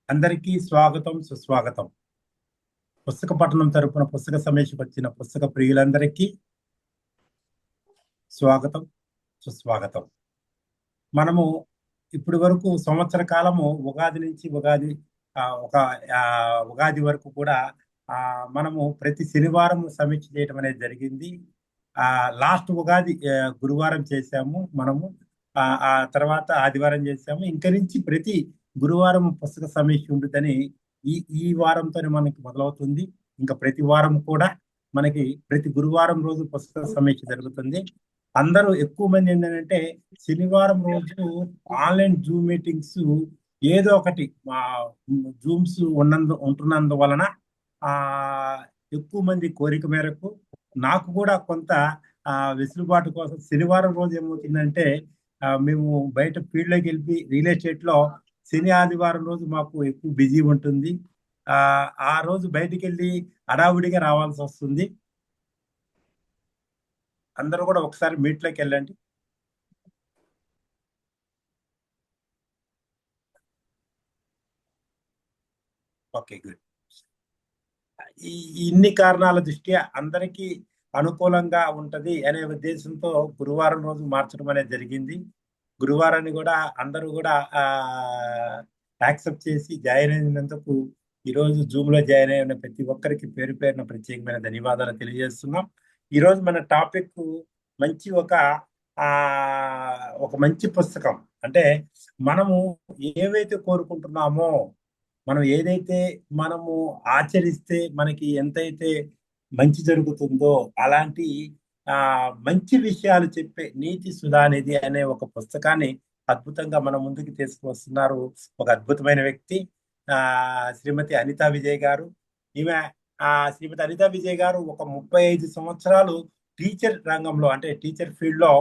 అందరికీ స్వాగతం సుస్వాగతం. పుస్తక పఠనం తరపున పుస్తక సమీక్షకు వచ్చిన పుస్తక ప్రియులందరికీ స్వాగతం సుస్వాగతం. మనము ఇప్పటి వరకు సంవత్సర కాలము ఉగాది నుంచి ఒక ఉగాది వరకు కూడా మనము ప్రతి శనివారం సమీక్ష చేయడం అనేది జరిగింది. లాస్ట్ ఉగాది గురువారం చేశాము మనము. ఆ తర్వాత ఆదివారం చేశాము. ఇంక నుంచి ప్రతి గురువారం పుస్తక సమీక్ష ఉంటుందని ఈ ఈ వారంతోనే మనకి మొదలవుతుంది. ఇంకా ప్రతి వారం కూడా మనకి ప్రతి గురువారం రోజు పుస్తక సమీక్ష జరుగుతుంది. అందరూ ఎక్కువ మంది ఏంటంటే శనివారం రోజు ఆన్లైన్ జూమ్ మీటింగ్స్ ఏదో ఒకటి జూమ్స్ ఉంటున్నందువలన ఆ ఎక్కువ మంది కోరిక మేరకు నాకు కూడా కొంత వెసులుబాటు కోసం శనివారం రోజు ఏమవుతుందంటే మేము బయట ఫీల్డ్లోకి వెళ్ళి రియల్ ఎస్టేట్ లో శని ఆదివారం రోజు మాకు ఎక్కువ బిజీ ఉంటుంది. ఆ రోజు బయటికి వెళ్ళి హడావుడిగా రావాల్సి వస్తుంది. అందరూ కూడా ఒకసారి మీట్లోకి వెళ్ళండి. Okay, good. ఇన్ని కారణాల దృష్ట్యా అందరికీ అనుకూలంగా ఉంటది అనే ఉద్దేశంతో గురువారం రోజు మార్చడం అనేది జరిగింది. గురువారాన్ని కూడా అందరూ కూడా యాక్సెప్ట్ చేసి జాయిన్ అయినందుకు ఈరోజు జూమ్ లో జాయిన్ అయిన ప్రతి ఒక్కరికి పేరు పేరున ప్రత్యేకమైన ధన్యవాదాలు తెలియజేస్తున్నాం. ఈరోజు మన టాపిక్ మంచి ఒక మంచి పుస్తకం. అంటే మనము ఏవైతే కోరుకుంటున్నామో, మనం ఏదైతే మనము ఆచరిస్తే మనకి ఎంతైతే మంచి జరుగుతుందో అలాంటి మంచి విషయాలు చెప్పే నీతి సుధానిధి అనే ఒక పుస్తకాన్ని అద్భుతంగా మన ముందుకు తీసుకువస్తున్నారు ఒక అద్భుతమైన వ్యక్తి, శ్రీమతి అనితా విజయ్ గారు. ఈమె శ్రీమతి అనితా విజయ్ గారు ఒక 35 సంవత్సరాలు టీచర్ రంగంలో, అంటే టీచర్ ఫీల్డ్ లో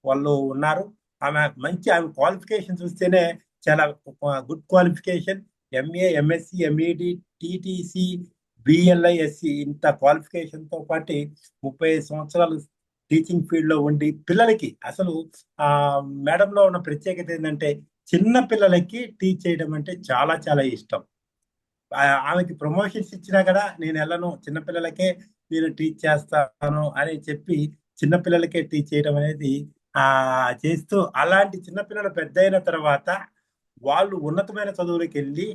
వాళ్ళు ఉన్నారు. ఆమె క్వాలిఫికేషన్ చూస్తేనే చాలా good qualification. MA, MSc, MEd, TTC, BLISc ఇంత క్వాలిఫికేషన్ తో పాటు 35 సంవత్సరాలు టీచింగ్ ఫీల్డ్ లో ఉండి పిల్లలకి అసలు మేడంలో ఉన్న ప్రత్యేకత ఏంటంటే చిన్న పిల్లలకి టీచ్ చేయడం అంటే చాలా చాలా ఇష్టం. ఆమెకి ప్రమోషన్స్ ఇచ్చినా కదా నేను వెళ్ళను, చిన్నపిల్లలకే నేను టీచ్ చేస్తాను అని చెప్పి చిన్నపిల్లలకే టీచ్ చేయడం అనేది చేస్తూ, అలాంటి చిన్నపిల్లలు పెద్ద అయిన తర్వాత వాళ్ళు ఉన్నతమైన చదువులకు వెళ్ళి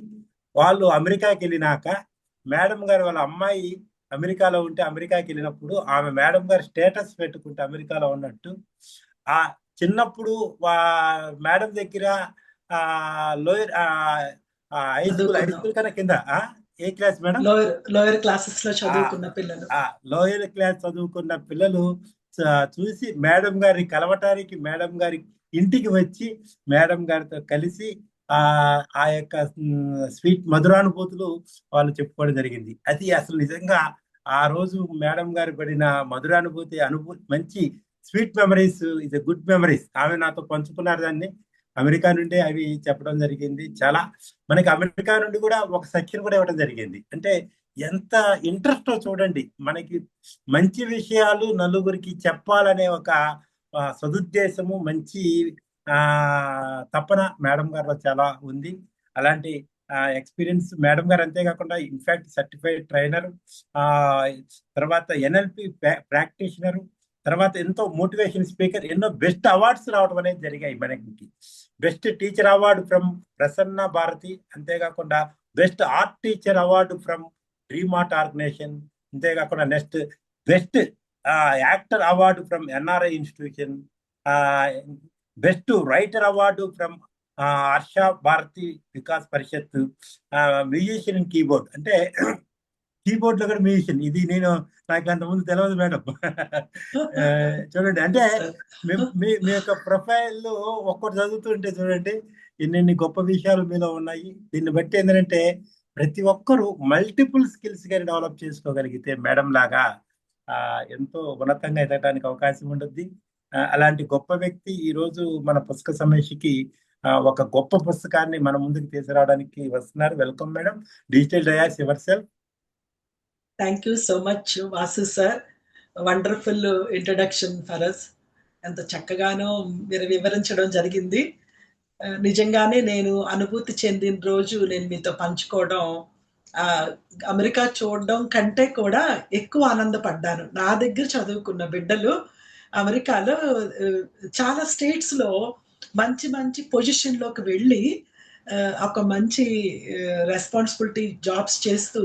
వాళ్ళు అమెరికాకి వెళ్ళినాక మేడం గారు వాళ్ళ అమ్మాయి అమెరికాలో ఉంటే అమెరికాకి వెళ్ళినప్పుడు ఆమె మేడం గారు స్టేటస్ పెట్టుకుంటే అమెరికాలో ఉన్నట్టు ఆ చిన్నప్పుడు మేడం దగ్గర లోయర్ హై స్కూల్ కన్నా కింద ఏ క్లాస్ మేడం? లోయర్ క్లాసెస్ లో చదువుకున్న పిల్లలు, లోయర్ క్లాస్ చదువుకున్న పిల్లలు చూసి మేడం గారిని కలవటానికి మేడం గారి ఇంటికి వచ్చి మేడం గారితో కలిసి ఆ యొక్క స్వీట్ మధురానుభూతులు వాళ్ళు చెప్పుకోవడం జరిగింది. అది అసలు నిజంగా ఆ రోజు మేడం గారు పడిన మధురానుభూతి మంచి sweet memories, is a good memories. ఆమె నాతో పంచుకున్నారు దాన్ని. అమెరికా నుండి అవి చెప్పడం జరిగింది. చాలా మనకి అమెరికా నుండి కూడా ఒక సెక్షన్ కూడా ఇవ్వడం జరిగింది. అంటే ఎంత ఇంట్రెస్ట్ చూడండి, మనకి మంచి విషయాలు నలుగురికి చెప్పాలనే ఒక సదుద్దేశము, మంచి తపన మేడం గారిలో చాలా ఉంది. అలాంటి ఎక్స్పీరియన్స్ మేడం గారు. అంతేకాకుండా ఇన్ఫాక్ట్ సర్టిఫైడ్ ట్రైనర్, తర్వాత ఎన్ఎల్పి ప్రాక్టీషనర్, తర్వాత ఎంతో మోటివేషన్ స్పీకర్, ఎన్నో బెస్ట్ అవార్డ్స్ రావడం అనేది జరిగాయి మనకి. Best teacher award from Prasanna Bharati, అంతేకాకుండా best art teacher award from dream art organisation, అంతేకాకుండా next best actor award from NRI institution, best writer award from Harsha Bharati Vikas Parishad, musician in keyboard, అంటే కీబోర్డ్ లో కూడా మ్యూజిషియన్. ఇది నాకు అంత ముందు తెలియదు మేడం. చూడండి, అంటే మీ యొక్క ప్రొఫైల్ ఒక్కటి చదువుతుంటే చూడండి ఎన్ని గొప్ప విషయాలు మీలో ఉన్నాయి. దీన్ని బట్టి ఏంటంటే ప్రతి ఒక్కరూ మల్టిపుల్ స్కిల్స్ కానీ డెవలప్ చేసుకోగలిగితే మేడం లాగా ఎంతో ఉన్నతంగా ఎదగడానికి అవకాశం ఉంటుంది. అలాంటి గొప్ప వ్యక్తి ఈ రోజు మన పుస్తక సమీక్షకి ఒక గొప్ప పుస్తకాన్ని మన ముందుకు తీసుకురావడానికి వస్తున్నారు. Welcome madam. Digital dais your self. Thank you so much Vasu sir. Wonderful introduction for us. ఎంత చక్కగానో మీరు వివరించడం జరిగింది. నిజంగానే నేను అనుభూతి చెందిన రోజు నేను మీతో పంచుకోవడం, ఆహ్, అమెరికా చూడడం కంటే కూడా ఎక్కువ ఆనందపడ్డాను. నా దగ్గర చదువుకున్న బిడ్డలు అమెరికాలో ఆహ్, చాలా స్టేట్స్‌లో మంచి మంచి పొజిషన్‌లోకి వెళ్ళి ఒక మంచి రెస్పాన్సిబిలిటీ జాబ్స్ చేస్తూ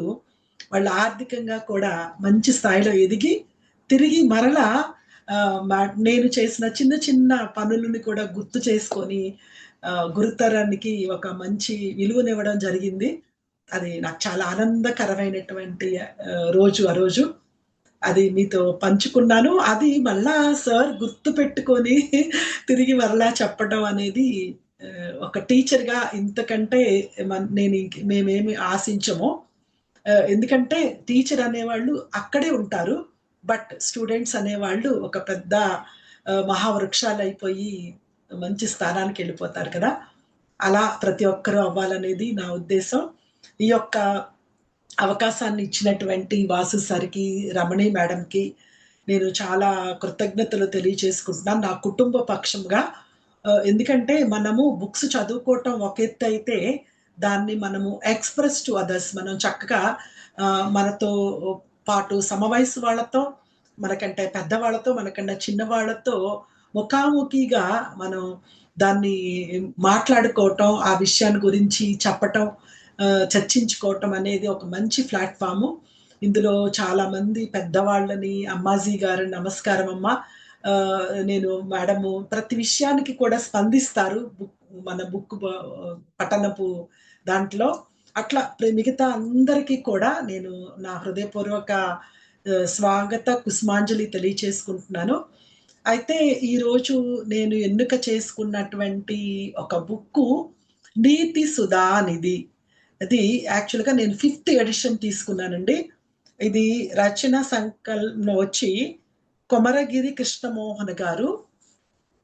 వాళ్ళు ఆర్థికంగా కూడా మంచి స్థాయిలో ఎదిగి, తిరిగి మరలా ఆహ్, మ నేను చేసిన చిన్న చిన్న పనులని కూడా గుర్తు చేసుకొని గురుతరానికి ఒక మంచి విలువనివ్వడం జరిగింది. అది నాకు చాలా ఆనందకరమైనటువంటి రోజు ఆ రోజు. అది మీతో పంచుకున్నాను. అది మళ్ళా సార్ గుర్తుపెట్టుకొని తిరిగి మరలా చెప్పడం అనేది ఒక టీచర్‌గా ఇంతకంటే మేమేమి ఆశించము. ఎందుకంటే టీచర్ అనేవాళ్ళు అక్కడే ఉంటారు. బట్ స్టూడెంట్స్ అనేవాళ్ళు ఒక పెద్ద మహావృక్షాలయిపోయి మంచి స్థానానికెళ్ళిపోతారు కదా! అలా ప్రతి ఒక్కరు అవ్వాలనేది నా ఉద్దేశం. ఈ యొక్క అవకాశాన్ని ఇచ్చినటువంటి వాసు సార్‌కి, రమణి మేడంకి నేను చాలా కృతజ్ఞతలు తెలియచేసుకుంటున్నాను. నా కుటుంబ పక్షంగా ఎందుకంటే మనము బుక్స్ చదువుకోవటం ఒక ఎత్తయితే, దాన్ని మనము ఎక్స్‌ప్రెస్ టు అదర్స్ మనం చక్కగా మనతో పాటు సమవయసు వాళ్ళతో, మనకంటే పెద్దవాళ్ళతో, మనకన్నా చిన్నవాళ్ళతో ముఖాముఖిగా మనం దాన్ని మాట్లాడుకోవటం, ఆ విషయాన్ని గురించి చెప్పటం, చర్చించుకోవటం అనేది ఒక మంచి ప్లాట్‌ఫార్ము. ఇందులో చాలామంది పెద్దవాళ్ళని, "అమ్మాజీ గారు నమస్కారం అమ్మ. నేను మేడము ప్రతి విషయానికి కూడా స్పందిస్తారు. మన బుక్ పఠనపు దాంట్లో. అట్లా మిగతా అందరికీ కూడా నేను నా హృదయపూర్వక స్వాగత కుసుమాంజలి తెలియచేసుకుంటున్నాను. అయితే ఈరోజు నేను ఎన్నిక చేసుకున్నటువంటి ఒక బుక్కు 'నీతి సుధా' నిధి. అది యాక్చువల్‌గా నేను ఫిఫ్త్ ఎడిషన్ తీసుకున్నానండి. ఇది రచన సంకలనం వచ్చి కొమరగిరి కృష్ణమోహన్ గారు.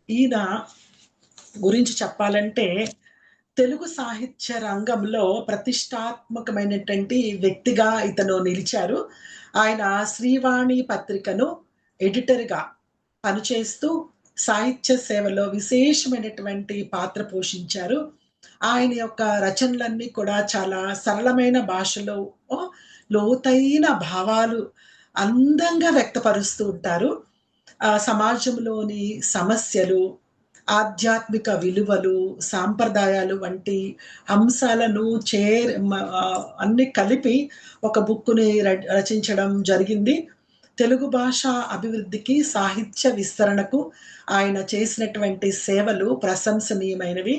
ఈయన గురించి చెప్పాలంటే, తెలుగు సాహిత్య రంగంలో ప్రతిష్టాత్మకమైనటువంటి వ్యక్తిగా ఇతను నిలిచారు. ఆయన శ్రీవాణి పత్రికను ఎడిటర్‌గా పనిచేస్తూ సాహిత్య సేవలో విశేషమైనటువంటి పాత్ర పోషించారు. ఆయన యొక్క రచనలన్నీ కూడా చాలా సరళమైన భాషలో లోతైన భావాలు అందంగా వ్యక్తపరుస్తూ ఉంటారు. సమాజంలోని సమస్యలు, ఆధ్యాత్మిక విలువలు, సాంప్రదాయాలు వంటి అంశాలను అన్నీ కలిపి ఒక బుక్కుని రచించడం జరిగింది. తెలుగు భాష అభివృద్ధికి, సాహిత్య విస్తరణకు ఆయన చేసినటువంటి సేవలు ప్రశంసనీయమైనవి.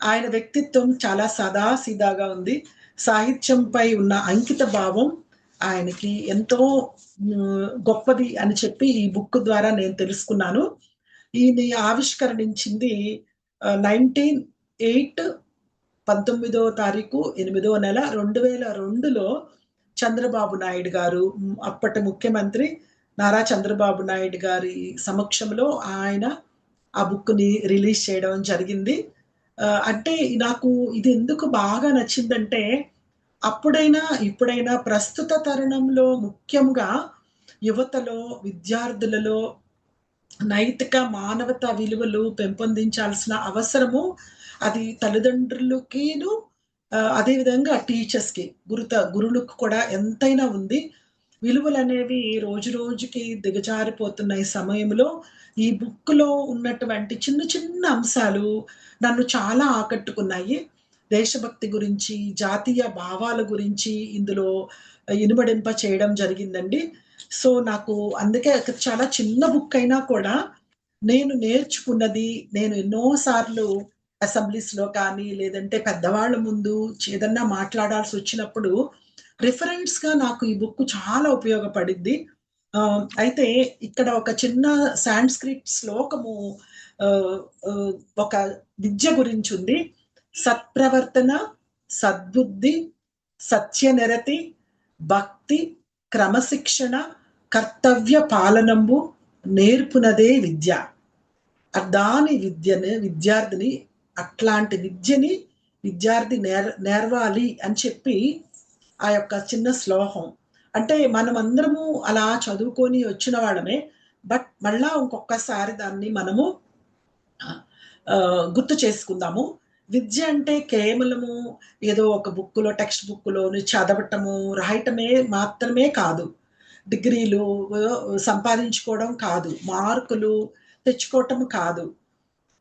ఆయన వ్యక్తిత్వం చాలా సాదాసీదాగా ఉంది. సాహిత్యంపై ఉన్న అంకిత భావం ఆయనకి ఎంతో గొప్పది అని చెప్పి ఈ బుక్ ద్వారా నేను తెలుసుకున్నాను. ఈయన ఆవిష్కరణించింది 19 తారీఖు 8వ నెల 2002లో చంద్రబాబు నాయుడు గారు అప్పటి ముఖ్యమంత్రి నారా చంద్రబాబు నాయుడు గారి సమక్షంలో ఆయన ఆ బుక్‌ని రిలీజ్ చేయడం జరిగింది. అంటే నాకు ఇది ఎందుకు బాగా నచ్చిందంటే, అప్పుడైనా, ఇప్పుడైనా ప్రస్తుత తరుణంలో ముఖ్యంగా యువతలో, విద్యార్థులలో నైతిక, మానవతా విలువలు పెంపొందించాల్సిన అవసరము అది తల్లిదండ్రులకిను అదే విధంగా టీచర్స్‌కి, గురులకు కూడా ఎంతైనా ఉంది. విలువలనేవి రోజు రోజుకి దిగజారిపోతున్న ఈ సమయంలో, ఈ బుక్‌లో ఉన్నటువంటి చిన్న చిన్న అంశాలు నన్ను చాలా ఆకట్టుకున్నాయి. దేశభక్తి గురించి, జాతీయ భావాల గురించి ఇందులో ఇనుమడింప చేయడం జరిగిందండి. సో, నాకు అందుకే చాలా చిన్న బుక్ అయినా కూడా నేను నేర్చుకున్నది, నేను ఎన్నో సార్లు అసెంబ్లీస్‌లో కానీ, లేదంటే పెద్దవాళ్ళ ముందు ఏదన్నా మాట్లాడాల్సొచ్చినప్పుడు రిఫరెన్స్‌గా నాకు ఈ బుక్ చాలా ఉపయోగపడిద్ది. అయితే ఇక్కడ ఒక చిన్న సాంస్క్రిట్ శ్లోకము ఆహ్, ఆహ్, ఒక విద్య గురించుంది. సత్ప్రవర్తన, సద్బుద్ధి, సత్యనిరతి, భక్తి, క్రమశిక్షణ, కర్తవ్య పాలనంబు నేర్పునదే విద్య. దాని విద్యార్థిని అట్లాంటి విద్యని విద్యార్థి నేర్వాలి అని చెప్పి ఆ యొక్క చిన్న శ్లోకం. అంటే మనమందరము అలా చదువుకొని వచ్చిన వాళ్ళమే. బట్ మళ్ళా ఇంకొక్కసారి దాన్ని మనము గుర్తు చేసుకుందాము. విద్య అంటే కేవలము ఏదో ఒక బుక్కులో, టెక్స్ట్ బుక్కులోని చదవటము, రాయటమే మాత్రమే కాదు. డిగ్రీలు సంపాదించుకోవడం కాదు. మార్కులు తెచ్చుకోవటం కాదు.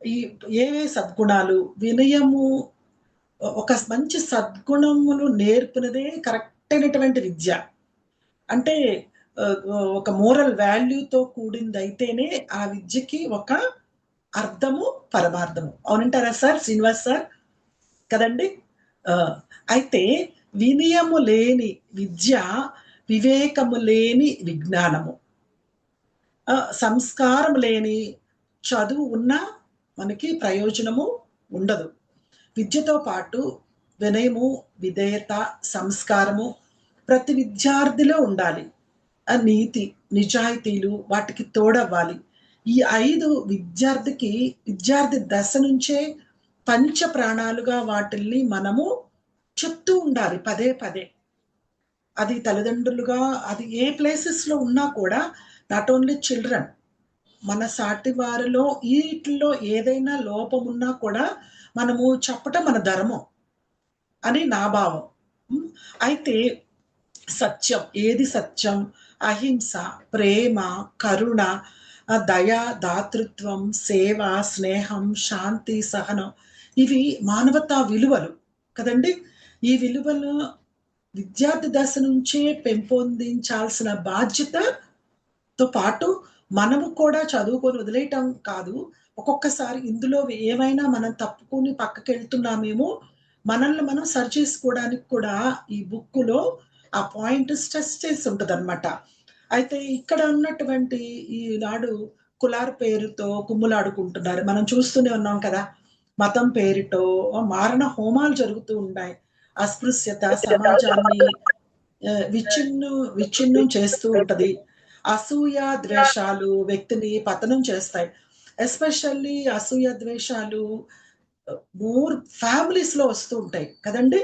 ఈ ఏవే సద్గుణాలు, వినయము, ఒక మంచి సద్గుణములు నేర్పినదే కరెక్ట్ అయినటువంటి విద్య. అంటే ఒక మోరల్ వాల్యూతో కూడిందైతేనే ఆ విద్యకి ఒక అర్థము, పరమార్థము. అవునంటారా సార్? శ్రీనివాస్ సార్ కదండీ! ఆ! అయితే వినయము లేని విద్య, వివేకము లేని విజ్ఞానము. సంస్కారం లేని చదువు ఉన్నా మనకి ప్రయోజనము ఉండదు. విద్యతో పాటు వినయము, విధేయత, సంస్కారము ప్రతి విద్యార్థిలో ఉండాలి. నీతి, నిజాయితీలు వాటికి తోడవ్వాలి. ఈ 5 విద్యార్థి దశ నుంచే పంచ ప్రాణాలుగా వాటిల్ని మనము చెప్తూ ఉండాలి పదే పదే. అది తల్లిదండ్రులుగా అది ఏ ప్లేసెస్‌లో ఉన్నా కూడా నాట్ ఓన్లీ చిల్డ్రన్, మన సాటి వారిలో ఈటిల్లో ఏదైనా లోపమున్నా కూడా మనము చెప్పటం మన ధర్మం అని నా భావం. హ్మ్. అయితే సత్యం, ఏది సత్యం? అహింస, ప్రేమ, కరుణ, దయ, దాతృత్వం, సేవ, స్నేహం, శాంతి, సహనం ఇవి మానవతా విలువలు కదండీ! ఈ విలువలు విద్యార్థి దశ నుంచే పెంపొందించాల్సిన బాధ్యతతో పాటు మనము కూడా చదువుకొని వదిలేయటం కాదు. ఒక్కొక్కసారి ఇందులో ఏమైనా మనం తప్పుకొని పక్కకెళ్తున్నామేమో, మనల్ని మనం సరిచేసుకోవడానికి కూడా ఈ బుక్కులో ఆ పాయింట్ స్ట్రెస్ చేసి ఉంటదనమాట. అయితే ఇక్కడ ఉన్నటువంటి ఈనాడు కులాల పేరుతో కుమ్ములాడుకుంటున్నారు. మనం చూస్తూనే ఉన్నాం కదా! మతం పేరిటో మారణ హోమాలు జరుగుతూ ఉన్నాయి. అస్పృశ్యత సమాజాన్ని విచ్ఛిన్నం చేస్తూ ఉంటది. అసూయ, ద్వేషాలు వ్యక్తిని పతనం చేస్తాయి. ఎస్పెషల్లీ అసూయ, ద్వేషాలు మోర్ ఫ్యామిలీస్‌లో వస్తూ ఉంటాయి కదండీ!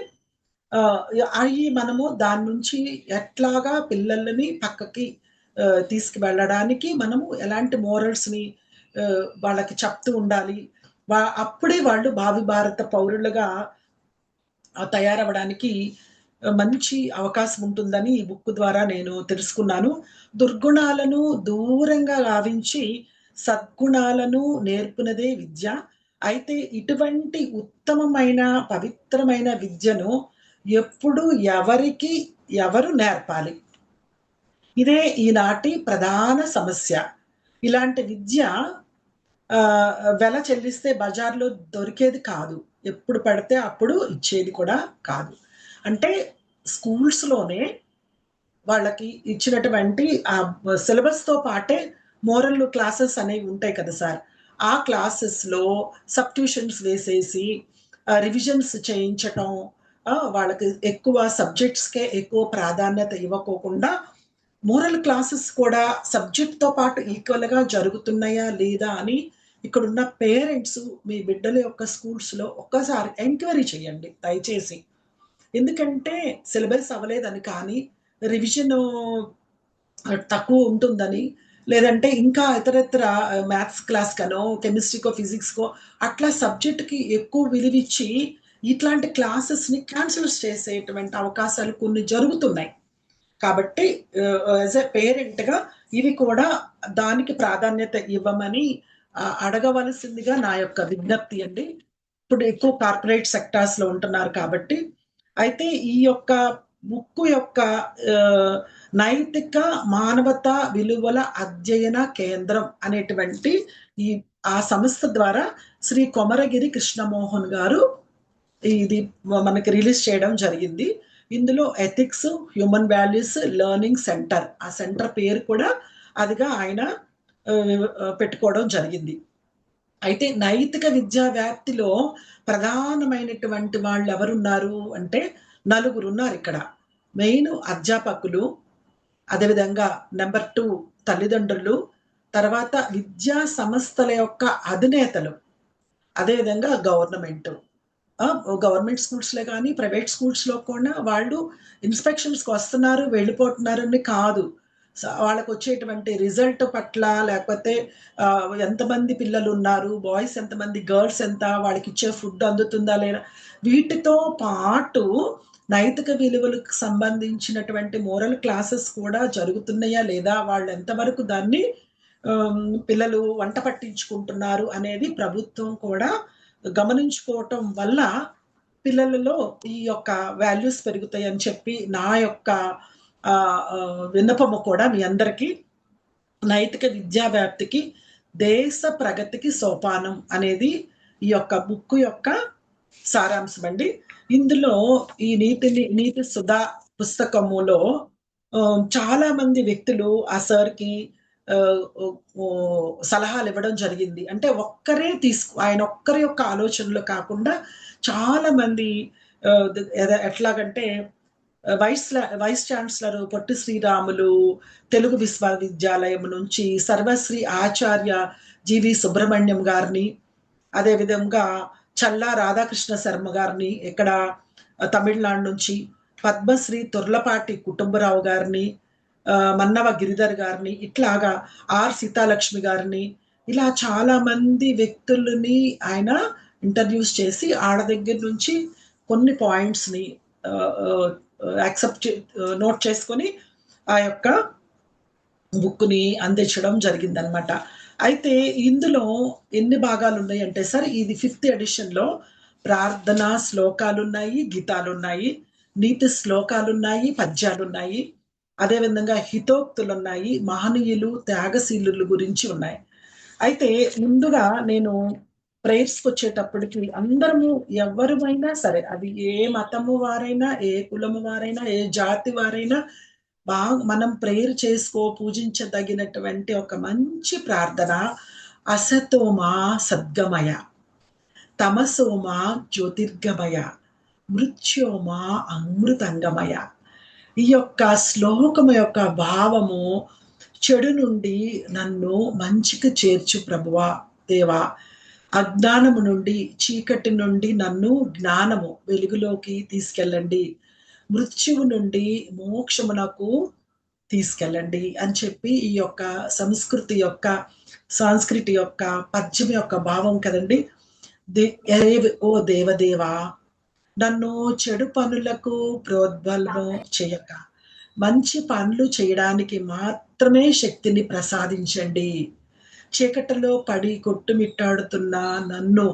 ఆహ్, అయి మనము దాని నుంచి ఎట్లాగా పిల్లలని పక్కకి తీసుకువెళ్ళడానికి మనము ఎలాంటి మోరల్స్‌ని వాళ్ళకి చెప్తూ ఉండాలి. అప్పుడే వాళ్ళు భావి భారత పౌరులుగా తయారవ్వడానికి మంచి అవకాశం ఉంటుందని ఈ బుక్ ద్వారా నేను తెలుసుకున్నాను. దుర్గుణాలను దూరంగా గావించి సద్గుణాలను నేర్పునదే విద్య. అయితే ఇటువంటి ఉత్తమమైన, పవిత్రమైన విద్యను ఎప్పుడు ఎవరికి ఎవరు నేర్పాలి? ఇదే ఈనాటి ప్రధాన సమస్య. ఇలాంటి విద్య వెల చెల్లిస్తే బజార్‌లో దొరికేది కాదు. ఎప్పుడు పడితే అప్పుడు ఇచ్చేది కూడా కాదు. అంటే స్కూల్స్‌లోనే వాళ్ళకి ఇచ్చినటువంటి సిలబస్‌తో పాటే మోరల్ క్లాసెస్ అనేవి ఉంటాయి కదా సార్! ఆ క్లాసెస్‌లో సబ్ ట్యూషన్స్ వేసేసి రివిజన్స్ చేయించటం, వాళ్ళకి ఎక్కువ సబ్జెక్ట్స్‌కే ఎక్కువ ప్రాధాన్యత ఇవ్వకోకుండా మోరల్ క్లాసెస్ కూడా సబ్జెక్ట్‌తో పాటు ఈక్వల్‌గా జరుగుతున్నాయా? లేదా? అని ఇక్కడున్న పేరెంట్స్ మీ బిడ్డల యొక్క స్కూల్స్‌లో ఒక్కసారి ఎంక్వైరీ చేయండి దయచేసి. ఎందుకంటే సిలబస్ అవ్వలేదని కానీ, రివిజను తక్కువ ఉంటుందని, లేదంటే ఇంకా ఇతరత్ర మ్యాథ్స్ క్లాస్‌కనో, కెమిస్ట్రీకో, ఫిజిక్స్‌కో అట్లా సబ్జెక్ట్‌కి ఎక్కువ విలువిచ్చి ఇట్లాంటి క్లాసెస్‌ని క్యాన్సెల్ చేసేటువంటి అవకాశాలు కొన్ని జరుగుతున్నాయి. కాబట్టి యాస్ ఎ పేరెంట్‌గా ఇవి కూడా దానికి ప్రాధాన్యత ఇవ్వమని అడగవలసిందిగా నా యొక్క విజ్ఞప్తి అండి. ఇప్పుడు ఎక్కువ కార్పొరేట్ సెక్టార్స్‌లో ఉంటున్నారు కాబట్టి. అయితే ఈ యొక్క బుక్కు యొక్క ఆహ్, నైతిక మానవతా విలువల అధ్యయన కేంద్రం అనేటువంటి ఈ ఆ సంస్థ ద్వారా శ్రీ కొమరగిరి కృష్ణమోహన్ గారు ఇది మనకి రిలీజ్ చేయడం జరిగింది. ఇందులో ethics, human values learning centre. ఆ సెంటర్ పేరు కూడా అదిగా ఆయన పెట్టుకోవడం జరిగింది. అయితే నైతిక విద్యా వ్యాప్తిలో ప్రధానమైనటువంటి వాళ్ళెవరున్నారు అంటే నలుగురున్నారిక్కడ. మెయిన్ అధ్యాపకులు, అదేవిధంగా నంబర్ 2 తల్లిదండ్రులు, తర్వాత విద్యా సంస్థల యొక్క అధినేతలు, అదేవిధంగా గవర్నమెంటు. ఆ! గవర్నమెంట్ స్కూల్స్‌లో గాని, ప్రైవేట్ స్కూల్స్‌లో కూడా వాళ్ళు ఇన్స్‌పెక్షన్స్‌కొస్తున్నారు, వెళ్ళిపోతున్నారని కాదు. వాళ్ళకి వచ్చేటువంటి రిజల్ట్ పట్ల, లేకపోతే ఎంతమంది పిల్లలు ఉన్నారు, బాయ్స్ ఎంతమంది, గర్ల్స్ ఎంత, వాళ్ళకి ఇచ్చే ఫుడ్ అందుతుందా లేదా, వీటితో పాటు నైతిక విలువలకు సంబంధించినటువంటి మోరల్ క్లాసెస్ కూడా జరుగుతున్నాయా లేదా, వాళ్ళు ఎంతవరకు దాన్ని పిల్లలు వంట పట్టించుకుంటున్నారు అనేది ప్రభుత్వం కూడా గమనించుకోవటం వల్ల పిల్లలలో ఈ యొక్క వాల్యూస్ పెరుగుతాయి అని చెప్పి నా యొక్క విన్నపము కూడా మీ అందరికీ. నైతిక విద్యా వ్యాప్తికి, దేశ ప్రగతికి సోపానం అనేది ఈ యొక్క బుక్ యొక్క సారాంశం అండి. ఇందులో ఈ నీతి సుధా పుస్తకములో చాలా మంది వ్యక్తులు ఆ సార్కి సలహాలు ఇవ్వడం జరిగింది. అంటే ఆయన ఒక్కరి యొక్క ఆలోచనలు కాకుండా చాలా మంది ఎట్లాగంటే వైస్ ఛాన్సలర్ పొట్టి శ్రీరాములు తెలుగు విశ్వవిద్యాలయం నుంచి సర్వశ్రీ ఆచార్య జీవి సుబ్రహ్మణ్యం గారిని, అదేవిధంగా చల్లా రాధాకృష్ణ శర్మ గారిని ఇక్కడ తమిళనాడు నుంచి, పద్మశ్రీ తుర్లపాటి కుటుంబరావు గారిని, మన్నవ గిరిధర్ గారిని, ఇట్లాగా ఆర్ సీతాలక్ష్మి గారిని, ఇలా చాలా మంది వ్యక్తులని ఆయన ఇంటర్వ్యూస్ చేసి ఆడ దగ్గర నుంచి కొన్ని పాయింట్స్ని యాక్సెప్ట్ నోట్ చేసుకొని ఆ యొక్క బుక్ని అందించడం జరిగిందనమాట. అయితే ఇందులో ఎన్ని భాగాలు ఉన్నాయి అంటే సార్, ఇది 5th ఎడిషన్లో ప్రార్థనా శ్లోకాలు ఉన్నాయి, గీతాలు ఉన్నాయి, నీతి శ్లోకాలు ఉన్నాయి, పద్యాలు ఉన్నాయి, అదేవిధంగా హితోక్తులు ఉన్నాయి, మహనీయులు త్యాగశీలుల గురించి ఉన్నాయి. అయితే ముందుగా నేను ప్రేయర్స్కి వచ్చేటప్పటికి అందరము ఎవరిమైనా సరే, అది ఏ మతము వారైనా, ఏ కులము వారైనా, ఏ జాతి వారైనా మనం ప్రేయర్ పూజించదగినటువంటి ఒక మంచి ప్రార్థన, అసతోమా సద్గమయ, తమసోమా జ్యోతిర్గమయ, మృత్యోమా అమృతంగమయ. ఈ యొక్క శ్లోకము యొక్క భావము, చెడు నుండి నన్ను మంచికి చేర్చు ప్రభువా దేవా, అజ్ఞానము నుండి, చీకటి నుండి నన్ను జ్ఞానము వెలుగులోకి తీసుకెళ్ళండి, మృత్యువు నుండి మోక్షమునకు తీసుకెళ్ళండి అని చెప్పి ఈ యొక్క సంస్కృతి యొక్క పద్యం యొక్క భావం కదండి. ఓ దేవదేవా, నన్ను చెడు పనులకు ప్రోద్బలం చేయక మంచి పనులు చేయడానికి మాత్రమే శక్తిని ప్రసాదించండి. చీకటిలో పడి కొట్టుమిట్టాడుతున్న నన్ను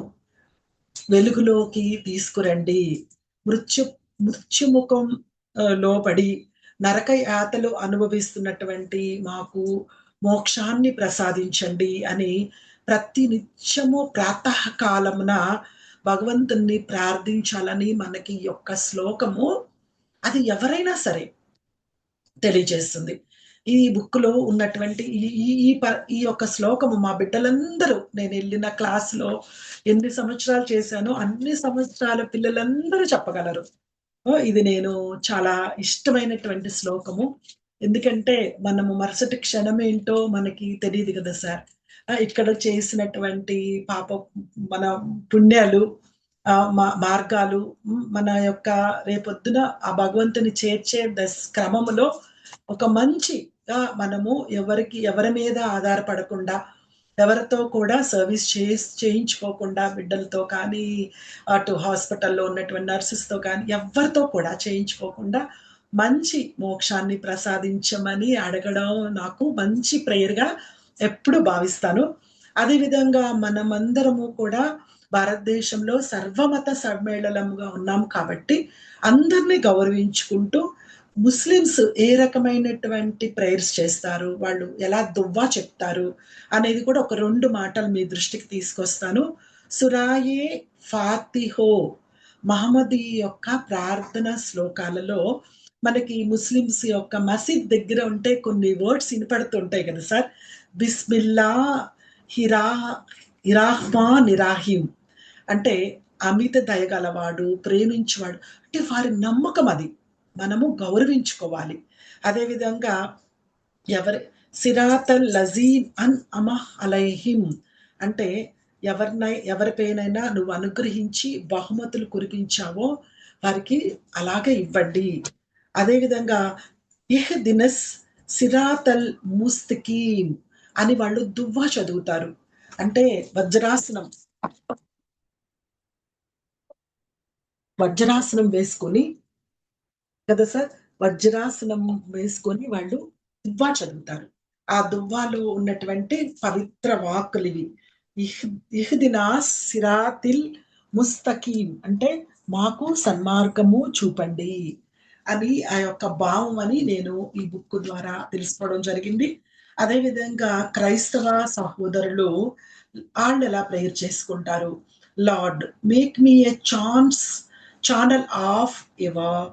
వెలుగులోకి తీసుకురండి. మృత్యుముఖం లోపడి నరక యాతలు అనుభవిస్తున్నటువంటి మాకు మోక్షాన్ని ప్రసాదించండి అని ప్రతి నిత్యము ప్రాతకాలమున భగవంతుణ్ణి ప్రార్థించాలని మనకి యొక్క శ్లోకము అది ఎవరైనా సరే తెలియజేస్తుంది. ఈ బుక్ లో ఉన్నటువంటి ఈ యొక్క శ్లోకము మా బిడ్డలందరూ, నేను వెళ్ళిన క్లాసులో ఎన్ని సంవత్సరాలు చేశానో అన్ని సంవత్సరాల పిల్లలందరూ చెప్పగలరు. ఇది నేను చాలా ఇష్టమైనటువంటి శ్లోకము. ఎందుకంటే మనము మరుసటి క్షణం ఏంటో మనకి తెలియదు కదా సార్. ఇక్కడ చేసినటువంటి మన పుణ్యాలు, మార్గాలు, మన యొక్క రేపొద్దున ఆ భగవంతుని చేర్చే క్రమములో ఒక మంచిగా మనము ఎవరి మీద ఆధారపడకుండా, ఎవరితో కూడా సర్వీస్ చేయించుకోకుండా, బిడ్డలతో కానీ, అటు హాస్పిటల్లో ఉన్నటువంటి నర్సెస్తో కానీ ఎవరితో కూడా చేయించుకోకుండా మంచి మోక్షాన్ని ప్రసాదించమని అడగడం నాకు మంచి ప్రేయర్గా ఎప్పుడు భావిస్తాను. అదేవిధంగా మనమందరము కూడా భారతదేశంలో సర్వమత సమ్మేళనముగా ఉన్నాం కాబట్టి అందరినీ గౌరవించుకుంటూ, ముస్లిమ్స్ ఏ రకమైనటువంటి ప్రేయర్స్ చేస్తారు, వాళ్ళు ఎలా దువ్వా చెప్తారు అనేది కూడా ఒక 2 మాటలు మీ దృష్టికి తీసుకొస్తాను. సురాయే ఫాతిహో మహమ్మదీ యొక్క ప్రార్థన శ్లోకాలలో మనకి ముస్లిమ్స్ యొక్క మసీద్ దగ్గర ఉంటే కొన్ని వర్డ్స్ వినపడుతుంటాయి కదా సార్. బిస్మిల్లా ఇరాహ్మాన్ ఇరాహిం అంటే అమిత దయగలవాడు, ప్రేమించేవాడు, అంటే వారి నమ్మకం, అది మనము గౌరవించుకోవాలి. అదేవిధంగా సిరాతల్ లజీన్ అన్ అమహ్ అలైహిం అంటే ఎవరిపైనైనా నువ్వు అనుగ్రహించి బహుమతులు కురిపించావో వారికి అలాగే ఇవ్వండి. అదేవిధంగా ఇహ్ దినస్ సిరాతల్ ముస్తకీం అని వాళ్ళు దువ్వా చదువుతారు. అంటే వజ్రాసనం వజ్రాసనం వేసుకొని కదా సార్! వజ్రాసనం వేసుకొని వాళ్ళు దువ్వా చదువుతారు. ఆ దువ్వాలో ఉన్నటువంటి పవిత్ర వాక్కులివి. ఇహ్ ఇహ్దినా సిరాతిల్ ముస్తకీం అంటే మాకు సన్మార్గము చూపండి అని ఆ యొక్క భావం అని నేను ఈ బుక్ ద్వారా తెలుసుకోవడం జరిగింది. అదే విధంగా క్రైస్తవ సహోదరులు ఆళ్ళెలా ప్రేయర్ చేసుకుంటారు. Lord make me a channel of your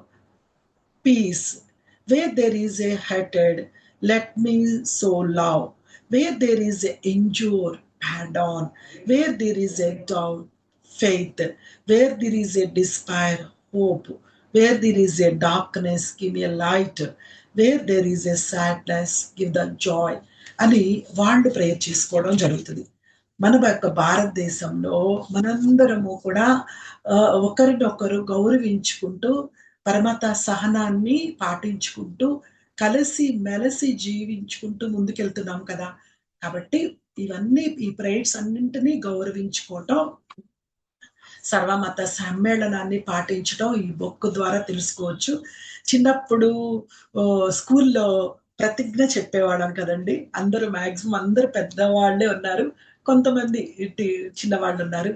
peace. Where there is a hatred, let me sow love. Where there is a injure, pardon. Where there is a doubt, faith. Where there is a despair, hope. Where there is a darkness, give me a light. Where there is a sadness, give the joy. అని వాళ్ళు prayer చేసుకోవడం జరుగుతుంది. మన యొక్క భారతదేశంలో మనందరము కూడా ఒకరినొకరు గౌరవించుకుంటూ పరమత సహనాన్ని పాటించుకుంటూ కలిసి మెలిసి జీవించుకుంటూ ముందుకెళ్తున్నాం కదా. కాబట్టి ఇవన్నీ ఈ ప్రేయర్స్ అన్నింటినీ గౌరవించుకోవటం, సర్వమత సమ్మేళనాన్ని పాటించడం ఈ బుక్ ద్వారా తెలుసుకోవచ్చు. చిన్నప్పుడు స్కూల్లో ప్రతిజ్ఞ చెప్పేవాళ్ళం కదండి. అందరూ మాక్సిమం అందరూ పెద్దవాళ్ళే ఉన్నారు, కొంతమంది ఇటు చిన్నవాళ్ళు ఉన్నారు.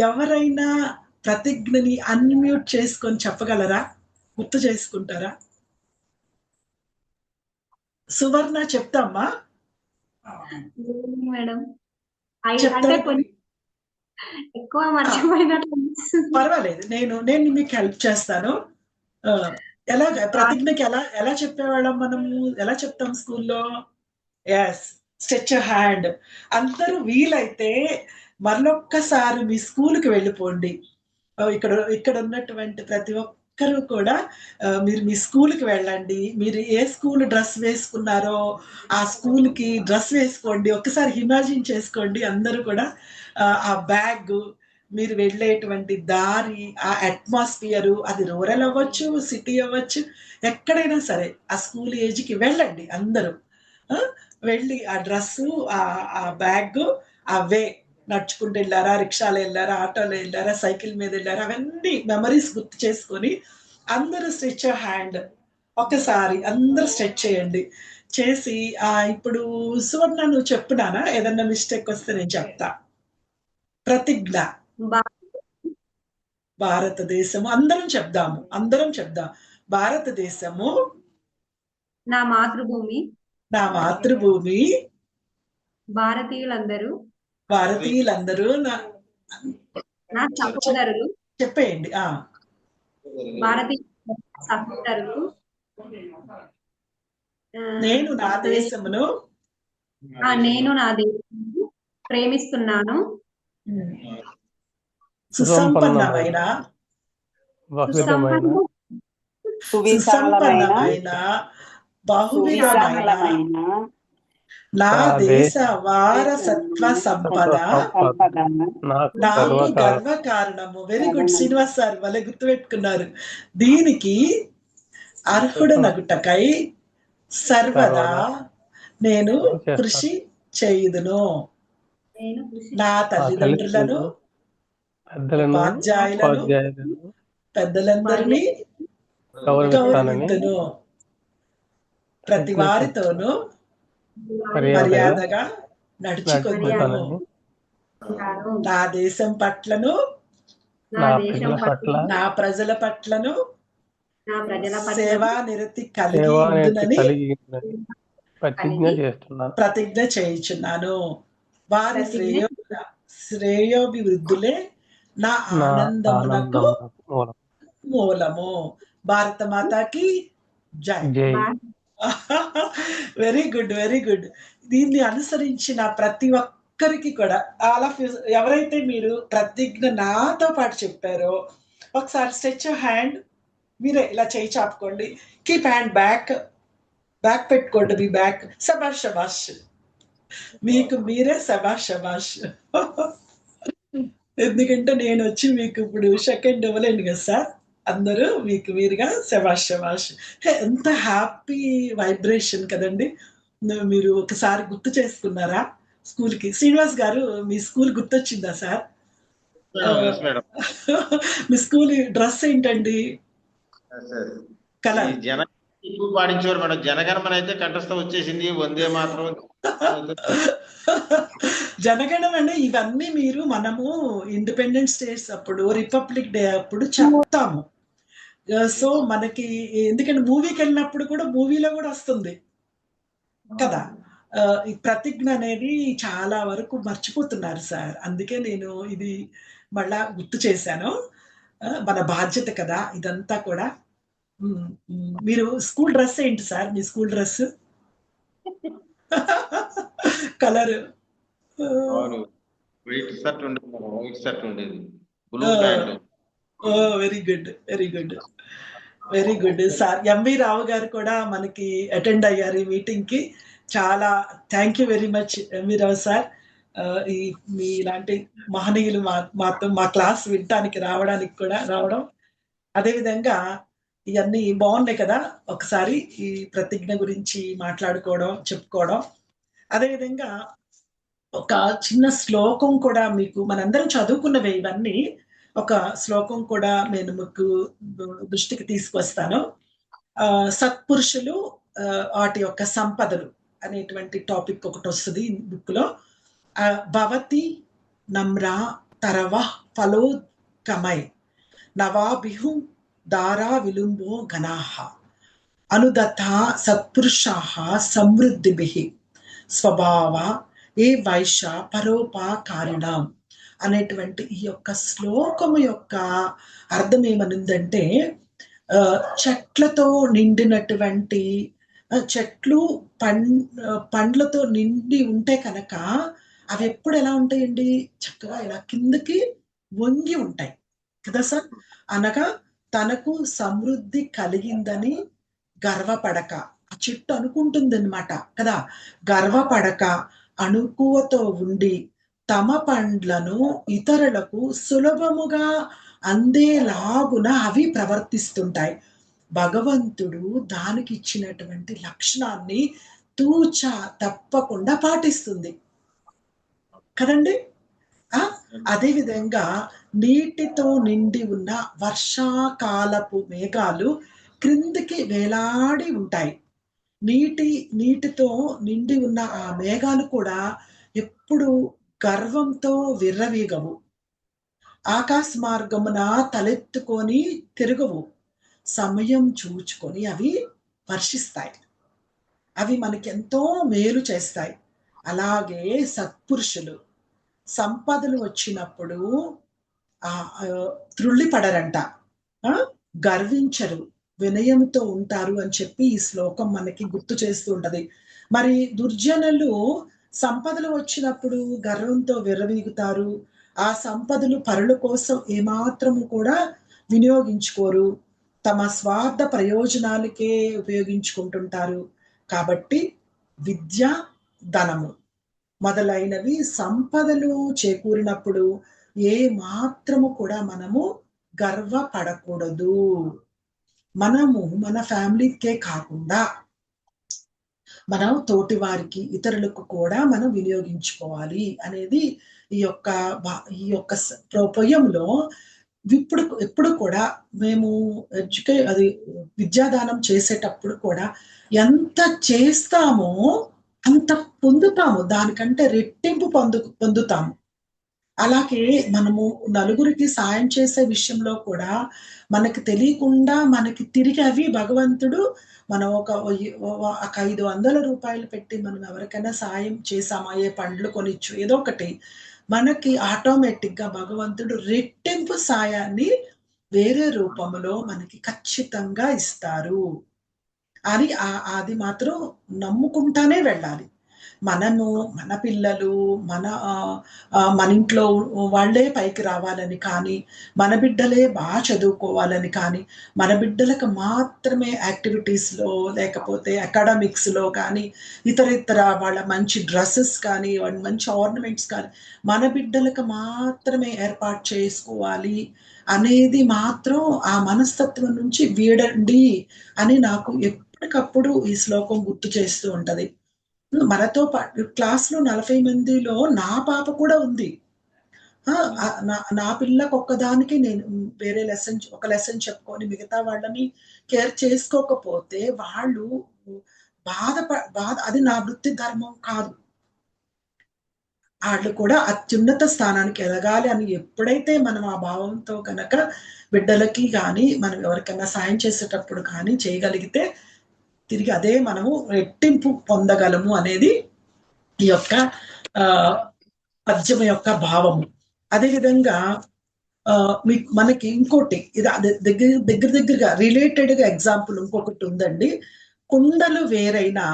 ఎవరైనా ప్రతిజ్ఞని అన్మ్యూట్ చేసుకొని చెప్పగలరా? గుర్తు చేసుకుంటారా? సువర్ణ చెప్తామ్మా. మేడం అంటే చెప్తారు. కొంచెం ఎక్కువ మర్చిపోయినట్లు అనిపిస్తుంది. పర్వాలేదు, నేను నేను మీకు హెల్ప్ చేస్తాను. ఎలాగ ప్రతిజ్ఞకి ఎలా చెప్పేవాళ్ళం మనము? ఎలా చెప్తాం స్కూల్లో? Yes, stretch hand. అందరూ వీలైతే మరొక్కసారి మీ స్కూల్కి వెళ్ళిపోండి. ఇక్కడ ఇక్కడ ఉన్నటువంటి ప్రతి ఒక్కరూ కూడా మీరు మీ స్కూల్కి వెళ్ళండి. మీరు ఏ స్కూల్ డ్రెస్ వేసుకున్నారో ఆ స్కూల్కి డ్రెస్ వేసుకోండి. ఒక్కసారి ఇమాజిన్ చేసుకోండి. అందరూ కూడా ఆ బ్యాగ్, మీరు వెళ్ళేటువంటి దారి, ఆ అట్మాస్ఫియరు, అది రూరల్ అవ్వచ్చు, సిటీ అవ్వచ్చు, ఎక్కడైనా సరే ఆ స్కూల్ ఏజ్కి వెళ్ళండి అందరూ. వెళ్ళి ఆ డ్రెస్సు, ఆ బ్యాగ్, ఆ వే నడుచుకుంటూ వెళ్ళారా, రిక్షాలో వెళ్ళారా, ఆటోలో వెళ్ళారా, సైకిల్ మీద వెళ్ళారా, అవన్నీ మెమరీస్ గుర్తు చేసుకొని అందరూ స్ట్రెచ్ హ్యాండ్ ఒకసారి అందరూ స్ట్రెచ్ చేయండి. చేసి ఇప్పుడు సువర్ణ నువ్వు చెప్పునానా, ఏదన్నా మిస్టేక్ వస్తే నేను చెప్తా. ప్రతిజ్ఞ. భారతదేశము అందరం చెప్దాం. భారతదేశము నా మాతృభూమి. భారతీయులందరూ నా సహోదరులు. చెప్పేయండి. భారతీయ సహోదరులు. నేను నా దేశమును ప్రేమిస్తున్నాను. సుసంపన్నమైన బహువిధమైన నా దేశ వారసత్వ సంపద నాకు గర్వ కారణము. వెరీ గుడ్ శ్రీనివాస్ సార్, భలే గుర్తుపెట్టుకున్నారు. దీనికి అర్హుడనగుటకై సర్వదా నేను కృషి చేయుదును. నా తల్లిదండ్రులను, ఉపాధ్యాయులను, పెద్దలందరినీ గౌరవింతును. ప్రతి వారితోనూ మర్యాదగా నడుచుకుందును. నా దేశం పట్లను, నా ప్రజల పట్లను సేవా నిరతి కలిగి ఉండునని ప్రతిజ్ఞ చేయుచున్నాను. వారి శ్రేయోభివృద్ధులే నా ఆనందమునకు మూలము. భారత మాతాకి జై. Very good. దీన్ని అనుసరించిన ప్రతి ఒక్కరికి కూడా ఎవరైతే మీరు ప్రతిజ్ఞ నాతో పాటు చెప్పారో ఒకసారి స్ట్రెచ్ హ్యాండ్, మీరే ఇలా చేయి చాపుకోండి. కీప్ హ్యాండ్ బ్యాక్ పెట్టుకోండి. మీ బ్యాక్. శబాష్. మీకు మీరే శబాష్. ఎందుకంటే నేను వచ్చి మీకు ఇప్పుడు సెకండ్ ఇవ్వలేను కదా సార్, అందరూ మీకు మీరుగా శబాష్ శబాష్. ఎంత హ్యాపీ వైబ్రేషన్ కదండి. మీరు ఒకసారి గుర్తు చేసుకున్నారా స్కూల్కి? శ్రీనివాస్ గారు, మీ స్కూల్ గుర్తొచ్చిందా సార్? Yes madam. మీ స్కూల్ డ్రెస్ ఏంటండి ఈ కలర్? జన ఎక్కువ పాడించేవారు మేడం. జనగణమన అయితే కంఠస్థ వచ్చేసింది. వందే మాత్రం జనగణమన ఇవన్నీ మనము ఇండిపెండెన్స్ డేస్ అప్పుడు, రిపబ్లిక్ డే అప్పుడు చెప్తాము. సో మనకి ఎందుకంటే మూవీకి వెళ్ళినప్పుడు కూడా మూవీలో కూడా వస్తుంది కదా. ఈ ప్రతిజ్ఞ అనేది చాలా వరకు మర్చిపోతున్నారు సార్. అందుకే నేను ఇది మళ్ళా గుర్తు చేశాను. మన బాధ్యత కదా ఇదంతా కూడా. మీరు స్కూల్ డ్రెస్ ఏంటి సార్? మీ school dress colour? White shirt ఉండేది మేడం. వైట్ షర్ట్ ఉండేది, blue pant. Very good, very good, very good sir. MV Rao గారు కూడా మనకి అటెండ్ అయ్యారు ఈ మీటింగ్ కి. చాలా thank you very much MV Rao sir. ఈ మీ ఇలాంటి మహనీయులు మా క్లాస్ వినటానికి రావడం, అదేవిధంగా ఇవన్నీ బాగున్నాయి కదా. ఒకసారి ఈ ప్రతిజ్ఞ గురించి మాట్లాడుకోవడం, చెప్పుకోవడం, అదేవిధంగా ఒక చిన్న శ్లోకం కూడా మీకు మనందరం చదువుకున్నవే ఇవన్నీ. ఒక శ్లోకం కూడా నేను మీకు దృష్టికి తీసుకొస్తాను. సత్పురుషులు వాటి యొక్క సంపదలు అనేటువంటి టాపిక్ ఒకటి వస్తుంది బుక్ లో. భవతి నమ్రా తరవ ఫలోద్గమై నవాభిహు దారా విలుంబో గణాహ అనుదత సత్పురుషాః సమృద్ధిభిః స్వభావ ఏ వైశ్య పరోపకారిణం అనేటువంటి ఈ యొక్క శ్లోకము యొక్క అర్థం ఏమనుందంటే, చెట్లతో నిండినటువంటి చెట్లు పండ్లతో నిండి ఉంటే కనుక అవి ఎప్పుడు ఎలా ఉంటాయండి? చక్కగా ఇలా కిందకి వంగి ఉంటాయి కదా సార్. అనగా తనకు సమృద్ధి కలిగిందని గర్వపడక ఆ చెట్టు అనుకుంటుంది అనమాట కదా. గర్వపడక అణుకువతో ఉండి తమ పండ్లను ఇతరులకు సులభముగా అందేలాగున అవి ప్రవర్తిస్తుంటాయి. భగవంతుడు దానికి ఇచ్చినటువంటి లక్షణాన్ని తూచా తప్పకుండా పాటిస్తుంది కదండి. అదేవిధంగా నీటితో నిండి ఉన్న వర్షాకాలపు మేఘాలు క్రిందికి వేలాడి ఉంటాయి. నీటితో నిండి ఉన్న ఆ మేఘాలు కూడా ఎప్పుడు గర్వంతో విర్రవీగవు. ఆకాశ మార్గమున తలెత్తుకొని తిరగవు. సమయం చూచుకొని అవి వర్షిస్తాయి. అవి మనకి ఎంతో మేలు చేస్తాయి. అలాగే సత్పురుషులు సంపదలు వచ్చినప్పుడు త్రుళ్ళిపడరంట, గర్వించరు, వినయంతో ఉంటారు అని చెప్పి ఈ శ్లోకం మనకి గుర్తు చేస్తూ ఉంటది. మరి దుర్జనులు సంపదలు వచ్చినప్పుడు గర్వంతో విర్రవీగుతారు. ఆ సంపదలు పరుల కోసం ఏమాత్రము కూడా వినియోగించుకోరు. తమ స్వార్థ ప్రయోజనాలకే ఉపయోగించుకుంటుంటారు. కాబట్టి విద్య, ధనము మొదలైనవి సంపదలు చేకూరినప్పుడు ఏ మాత్రము కూడా మనము గర్వపడకూడదు. మనము మన ఫ్యామిలీకే కాకుండా మనం తోటి వారికి, ఇతరులకు కూడా మనం వినియోగించుకోవాలి అనేది ఈ యొక్క పొయ్యంలో ఎప్పుడు కూడా మేము విద్యాదానం చేసేటప్పుడు కూడా ఎంత చేస్తామో అంత పొందుతాము, దానికంటే రెట్టింపు పొందుతాము. అలాగే మనము నలుగురికి సాయం చేసే విషయంలో కూడా మనకి తెలియకుండా మనకి తిరిగి అవి భగవంతుడు, మనం ఒక 500 రూపాయలు పెట్టి మనం ఎవరికైనా సాయం చేసామా, ఏ పండ్లు కొనిచ్చు ఏదో ఒకటి, మనకి ఆటోమేటిక్ గా భగవంతుడు రెట్టింపు సాయాన్ని వేరే రూపంలో మనకి ఖచ్చితంగా ఇస్తారు అని అది మాత్రం నమ్ముకుంటానే వెళ్ళాలి. మనము, మన పిల్లలు, మన ఇంట్లో వాళ్ళే పైకి రావాలని కానీ, మన బిడ్డలే బాగా చదువుకోవాలని కానీ, మన బిడ్డలకు మాత్రమే యాక్టివిటీస్లో లేకపోతే అకాడమిక్స్లో కానీ, ఇతర వాళ్ళ మంచి డ్రెస్సెస్ కానీ, వాళ్ళ మంచి ఆర్నమెంట్స్ కానీ మన బిడ్డలకు మాత్రమే ఏర్పాటు చేసుకోవాలి అనేది మాత్రం ఆ మనస్తత్వం నుంచి వీడండి అని నాకు ఎప్పటికప్పుడు ఈ శ్లోకం గుర్తు చేస్తూ ఉంటది. మనతో పాటు క్లాస్లో 40 మందిలో నా పాప కూడా ఉంది. నా పిల్లకి ఒక్కదానికి నేను వేరే ఒక లెసన్ చెప్పుకొని మిగతా వాళ్ళని కేర్ చేసుకోకపోతే వాళ్ళు బాధ అది నా వృత్తి ధర్మం కాదు. వాళ్ళు కూడా అత్యున్నత స్థానానికి ఎదగాలి అని ఎప్పుడైతే మనం ఆ భావంతో కనుక బిడ్డలకి కానీ మనం ఎవరికైనా సాయం చేసేటప్పుడు కానీ చేయగలిగితే తిరిగి అదే మనము రెట్టింపు పొందగలము అనేది ఈ యొక్క పద్యం యొక్క భావము. అదేవిధంగా మనకి ఇంకోటి ఇది దగ్గరగా రిలేటెడ్గా ఎగ్జాంపుల్ ఇంకొకటి ఉందండి. కుండలు వేరైనా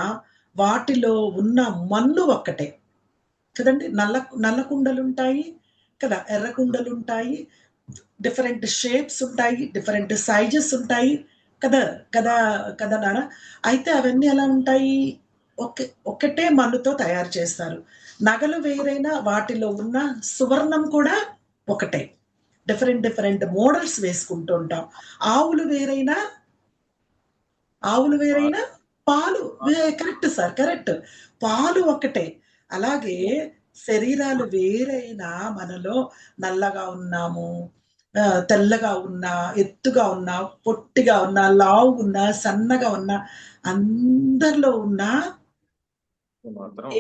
వాటిలో ఉన్న మన్ను ఒక్కటే కదండి. నల్ల కుండలు ఉంటాయి కదా, ఎర్ర కుండలు ఉంటాయి, డిఫరెంట్ షేప్స్ ఉంటాయి, డిఫరెంట్ సైజెస్ ఉంటాయి కదా కదా కదా నాన్న. అయితే అవన్నీ ఎలా ఉంటాయి, ఒకటే మన్నుతో తయారు చేస్తారు. నగలు వేరైనా వాటిలో ఉన్న సువర్ణం కూడా ఒకటే. డిఫరెంట్ మోడల్స్ వేసుకుంటూ ఉంటాం. ఆవులు వేరైనా పాలు కరెక్ట్ సార్, కరెక్ట్, పాలు ఒకటే. అలాగే శరీరాలు వేరైనా మనలో నల్లగా ఉన్నాము, తెల్లగా ఉన్నా, ఎత్తుగా ఉన్నా, పొట్టిగా ఉన్నా, లావు ఉన్నా, సన్నగా ఉన్నా, అందరిలో ఉన్న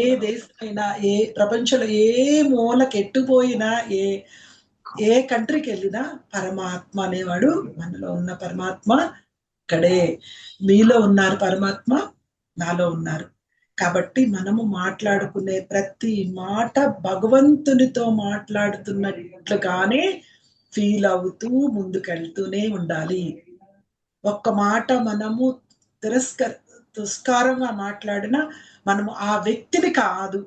ఏ దేశమైనా, ఏ ప్రపంచంలో ఏ మూలకి ఎట్టుపోయినా, ఏ కంట్రీకి వెళ్ళినా పరమాత్మ అనేవాడు మనలో ఉన్న పరమాత్మ ఇక్కడే. మీలో ఉన్నారు పరమాత్మ, నాలో ఉన్నారు. కాబట్టి మనము మాట్లాడుకునే ప్రతి మాట భగవంతునితో మాట్లాడుతున్నట్లుగానే ఫీల్ అవుతూ ముందుకెళ్తూనే ఉండాలి. ఒక్క మాట మనము తిరస్కారంగా మాట్లాడినా మనము ఆ వ్యక్తిని కాదు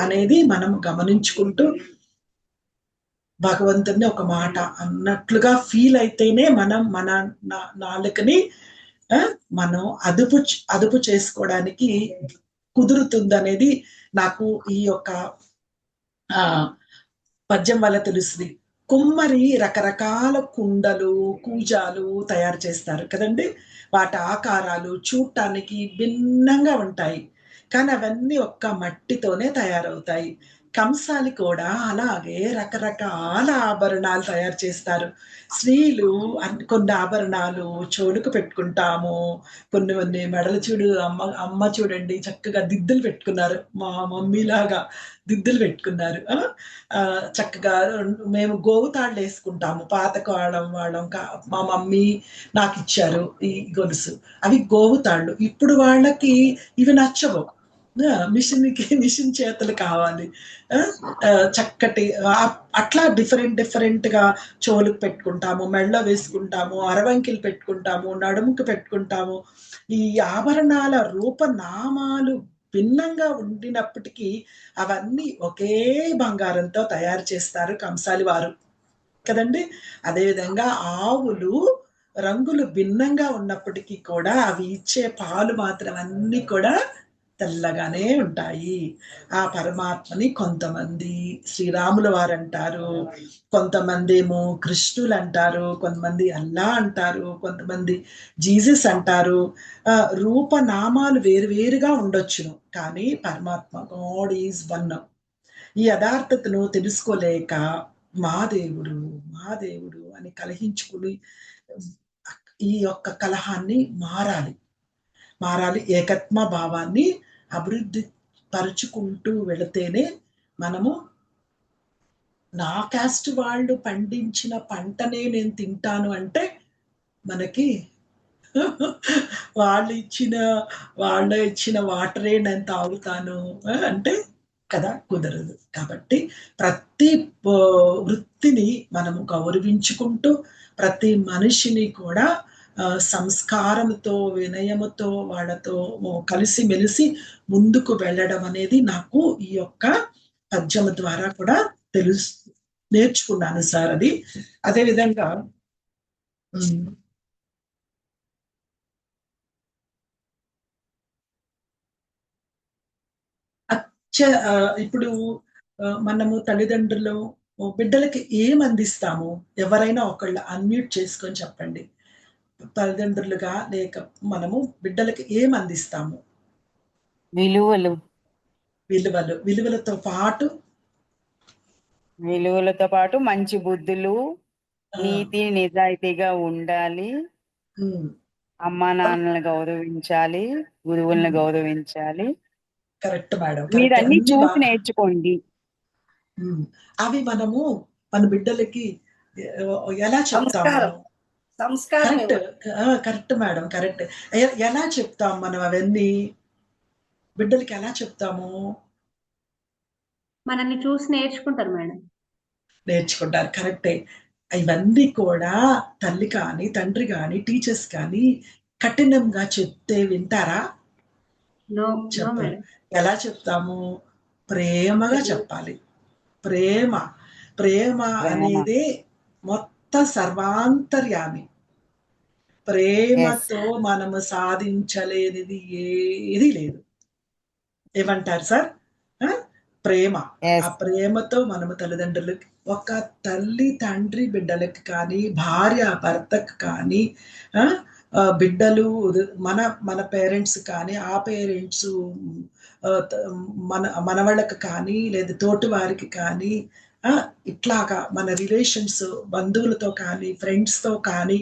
అనేది మనము గమనించుకుంటూ భగవంతుని ఒక మాట అన్నట్లుగా ఫీల్ అయితేనే మనం మన నాలుకని మనం అదుపు చేసుకోవడానికి కుదురుతుందనేది నాకు ఈ యొక్క పద్యం వల్ల తెలుస్తుంది. కుమ్మరి రకరకాల కుండలు, కూజాలు తయారు చేస్తారు కదండి. వాటి ఆకారాలు చూడటానికి భిన్నంగా ఉంటాయి, కానీ అవన్నీ ఒక్క మట్టితోనే తయారవుతాయి. కంసాలి కూడా అలాగే రకరకాల ఆభరణాలు తయారు చేస్తారు. స్త్రీలు కొన్ని ఆభరణాలు చెవులకు పెట్టుకుంటాము, కొన్ని మెడలు అమ్మ చూడండి చక్కగా దిద్దులు పెట్టుకున్నారు, మా మమ్మీ లాగా దిద్దులు పెట్టుకున్నారు. చక్కగా మేము గోవుతాళ్ళు వేసుకుంటాము, పాతకాలం వాళ్ళం. మా మమ్మీ నాకు ఇచ్చారు ఈ గొలుసు, అవి గోవుతాళ్ళు. ఇప్పుడు వాళ్ళకి ఇవి నచ్చవు, మిషన్ చేతులు కావాలి. చక్కటి అట్లా డిఫరెంట్ గా చెవులకు పెట్టుకుంటాము, మెళ్ళ వేసుకుంటాము, అరవంకిలు పెట్టుకుంటాము, నడుముకు పెట్టుకుంటాము. ఈ ఆభరణాల రూపనామాలు భిన్నంగా ఉండినప్పటికీ అవన్నీ ఒకే బంగారంతో తయారు చేస్తారు కంసాలి వారు కదండి. అదేవిధంగా ఆవులు రంగులు భిన్నంగా ఉన్నప్పటికీ కూడా అవి ఇచ్చే పాలు మాత్రం అన్ని కూడా తెల్లగానే ఉంటాయి. ఆ పరమాత్మని కొంతమంది శ్రీరాముల వారు అంటారు, కొంతమంది ఏమో కృష్ణులు అంటారు, కొంతమంది అల్లా అంటారు, కొంతమంది జీసస్ అంటారు. రూపనామాలు వేరువేరుగా ఉండొచ్చును, కానీ పరమాత్మ గాడ్ ఈజ్ వన్. ఈ యథార్థతను తెలుసుకోలేక మా దేవుడు అని కలహించుకుని ఈ యొక్క కలహాన్ని మారాలి. ఏకత్మ భావాన్ని అభివృద్ధి పరుచుకుంటూ వెళితేనే మనము నా క్యాస్ట్ వాళ్ళు పండించిన పంటనే నేను తింటాను అంటే మనకి వాళ్ళు ఇచ్చిన వాటరే నేను తాగుతాను అంటే కదా కుదరదు. కాబట్టి ప్రతి వృత్తిని మనము గౌరవించుకుంటూ ప్రతి మనిషిని కూడా సంస్కారంతో, వినయముతో వాళ్ళతో కలిసి మెలిసి ముందుకు వెళ్ళడం అనేది నాకు ఈ యొక్క పద్యము ద్వారా కూడా నేర్చుకున్నాను సార్ అది. అదే విధంగా ఇప్పుడు మనము తల్లిదండ్రులు బిడ్డలకి ఏం అందిస్తాము? ఎవరైనా ఒకళ్ళు అన్మ్యూట్ చేసుకొని చెప్పండి. తల్లిదండ్రులుగా లేక మనము బిడ్డలకి ఏం అందిస్తాము? విలువలు. విలువలతో పాటు మంచి బుద్ధులు, నీతి నిజాయితీగా ఉండాలి, అమ్మా నాన్నలను గౌరవించాలి, గురువులను గౌరవించాలి. Correct madam. మీరు అన్ని చూసి నేర్చుకోండి. అవి మనము మన బిడ్డలకి ఎలా చెప్తాము? Correct madam, correct. ఎలా చెప్తాం మనం అవన్నీ బిడ్డలకి? ఎలా చెప్తాము? మనల్ని చూసి నేర్చుకుంటారు మేడం. నేర్చుకుంటారు, కరెక్టే. ఇవన్నీ కూడా తల్లి కానీ, తండ్రి కానీ, టీచర్స్ కానీ కఠినంగా చెప్తే వింటారా? చెప్పండి. ఎలా చెప్తాము? ప్రేమగా చెప్పాలి. ప్రేమ అనేది మొత్తం సర్వాంతర్యామి. ప్రేమతో మనము సాధించలేనిది ఏది లేదు. ఏమంటారు సార్? ప్రేమ. ఆ ప్రేమతో మనము తల్లిదండ్రులకి, ఒక తల్లి తండ్రి బిడ్డలకి కానీ, భార్య భర్తకు కానీ, బిడ్డలు మన పేరెంట్స్ కానీ, ఆ పేరెంట్స్ మనవాళ్ళకి కానీ, లేదా తోటి వారికి కానీ, ఇట్లాగా మన రిలేషన్స్, బంధువులతో కానీ, ఫ్రెండ్స్తో కానీ,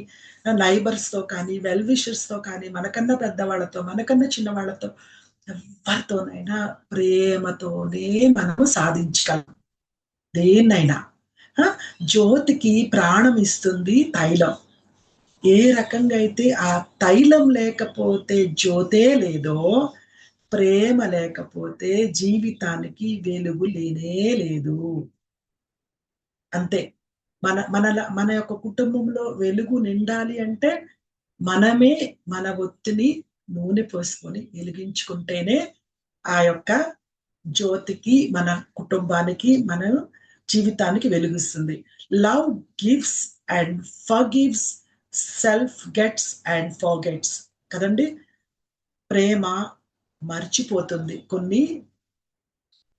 నైబర్స్తో కానీ, వెల్ విషర్స్తో కానీ, మనకన్నా పెద్దవాళ్ళతో, మనకన్నా చిన్నవాళ్ళతో, ఎవరితోనైనా ప్రేమతోనే మనము సాధించగలం దేన్నైనా. జ్యోతికి ప్రాణం ఇస్తుంది తైలం. ఏ రకంగా అయితే ఆ తైలం లేకపోతే జ్యోతే లేదో, ప్రేమ లేకపోతే జీవితానికి వెలుగు లేనే లేదు. అంతే. మన యొక్క కుటుంబంలో వెలుగు నిండాలి అంటే మనమే మన ఒత్తిని నూనె పోసుకొని వెలిగించుకుంటేనే ఆ యొక్క జ్యోతికి, మన కుటుంబానికి, మన జీవితానికి వెలుగుస్తుంది. Love gives and forgives, self gets and forgets కదండి. ప్రేమ మర్చిపోతుంది కొన్ని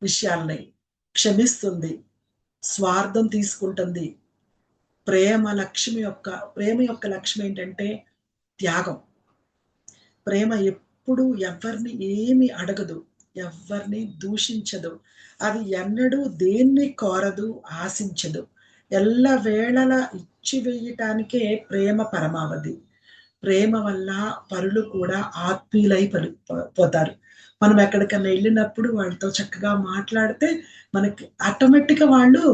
విషయాల్ని, క్షమిస్తుంది, స్వార్థం తీసుకుంటుంది. ప్రేమ యొక్క లక్ష్యం ఏంటంటే త్యాగం. ప్రేమ ఎప్పుడు ఎవరిని ఏమి అడగదు, ఎవరిని దూషించదు, అది ఎన్నడూ దేన్ని కోరదు, ఆశించదు. ఎల్లవేళలా ఇచ్చివేయటానికే ప్రేమ పరమావధి. ప్రేమ వల్ల పరులు కూడా పోతారు. మనం ఎక్కడికన్నా వెళ్ళినప్పుడు వాళ్ళతో చక్కగా మాట్లాడితే మనకి ఆటోమేటిక్గా వాళ్ళు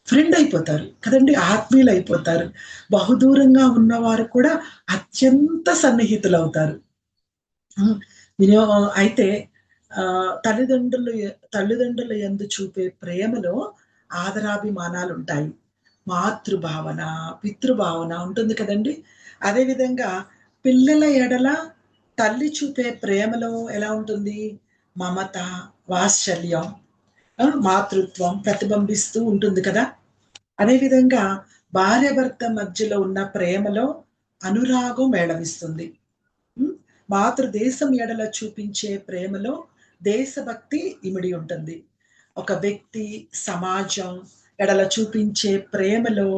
ఫ్రెండ్ అయిపోతారు కదండి, ఆత్మీయులు అయిపోతారు. బహుదూరంగా ఉన్నవారు కూడా అత్యంత సన్నిహితులు అవుతారు. అయితే తల్లిదండ్రులు యందు చూపే ప్రేమలో ఆదరాభిమానాలు ఉంటాయి. మాతృభావన, పితృభావన ఉంటుంది కదండి. అదేవిధంగా పిల్లల ఎడల తల్లి చూపే ప్రేమలో ఎలా ఉంటుంది? మమత, వాత్సల్యం, మాతృత్వం ప్రతిబింబిస్తూ ఉంటుంది కదా. అదేవిధంగా భార్యాభర్త మధ్యలో ఉన్న ప్రేమలో అనురాగం మేళవిస్తుంది. మాతృదేశం ఎడల చూపించే ప్రేమలో దేశభక్తి ఇమిడి ఉంటుంది. ఒక వ్యక్తి, సమాజం ఎడల చూపించే ప్రేమలో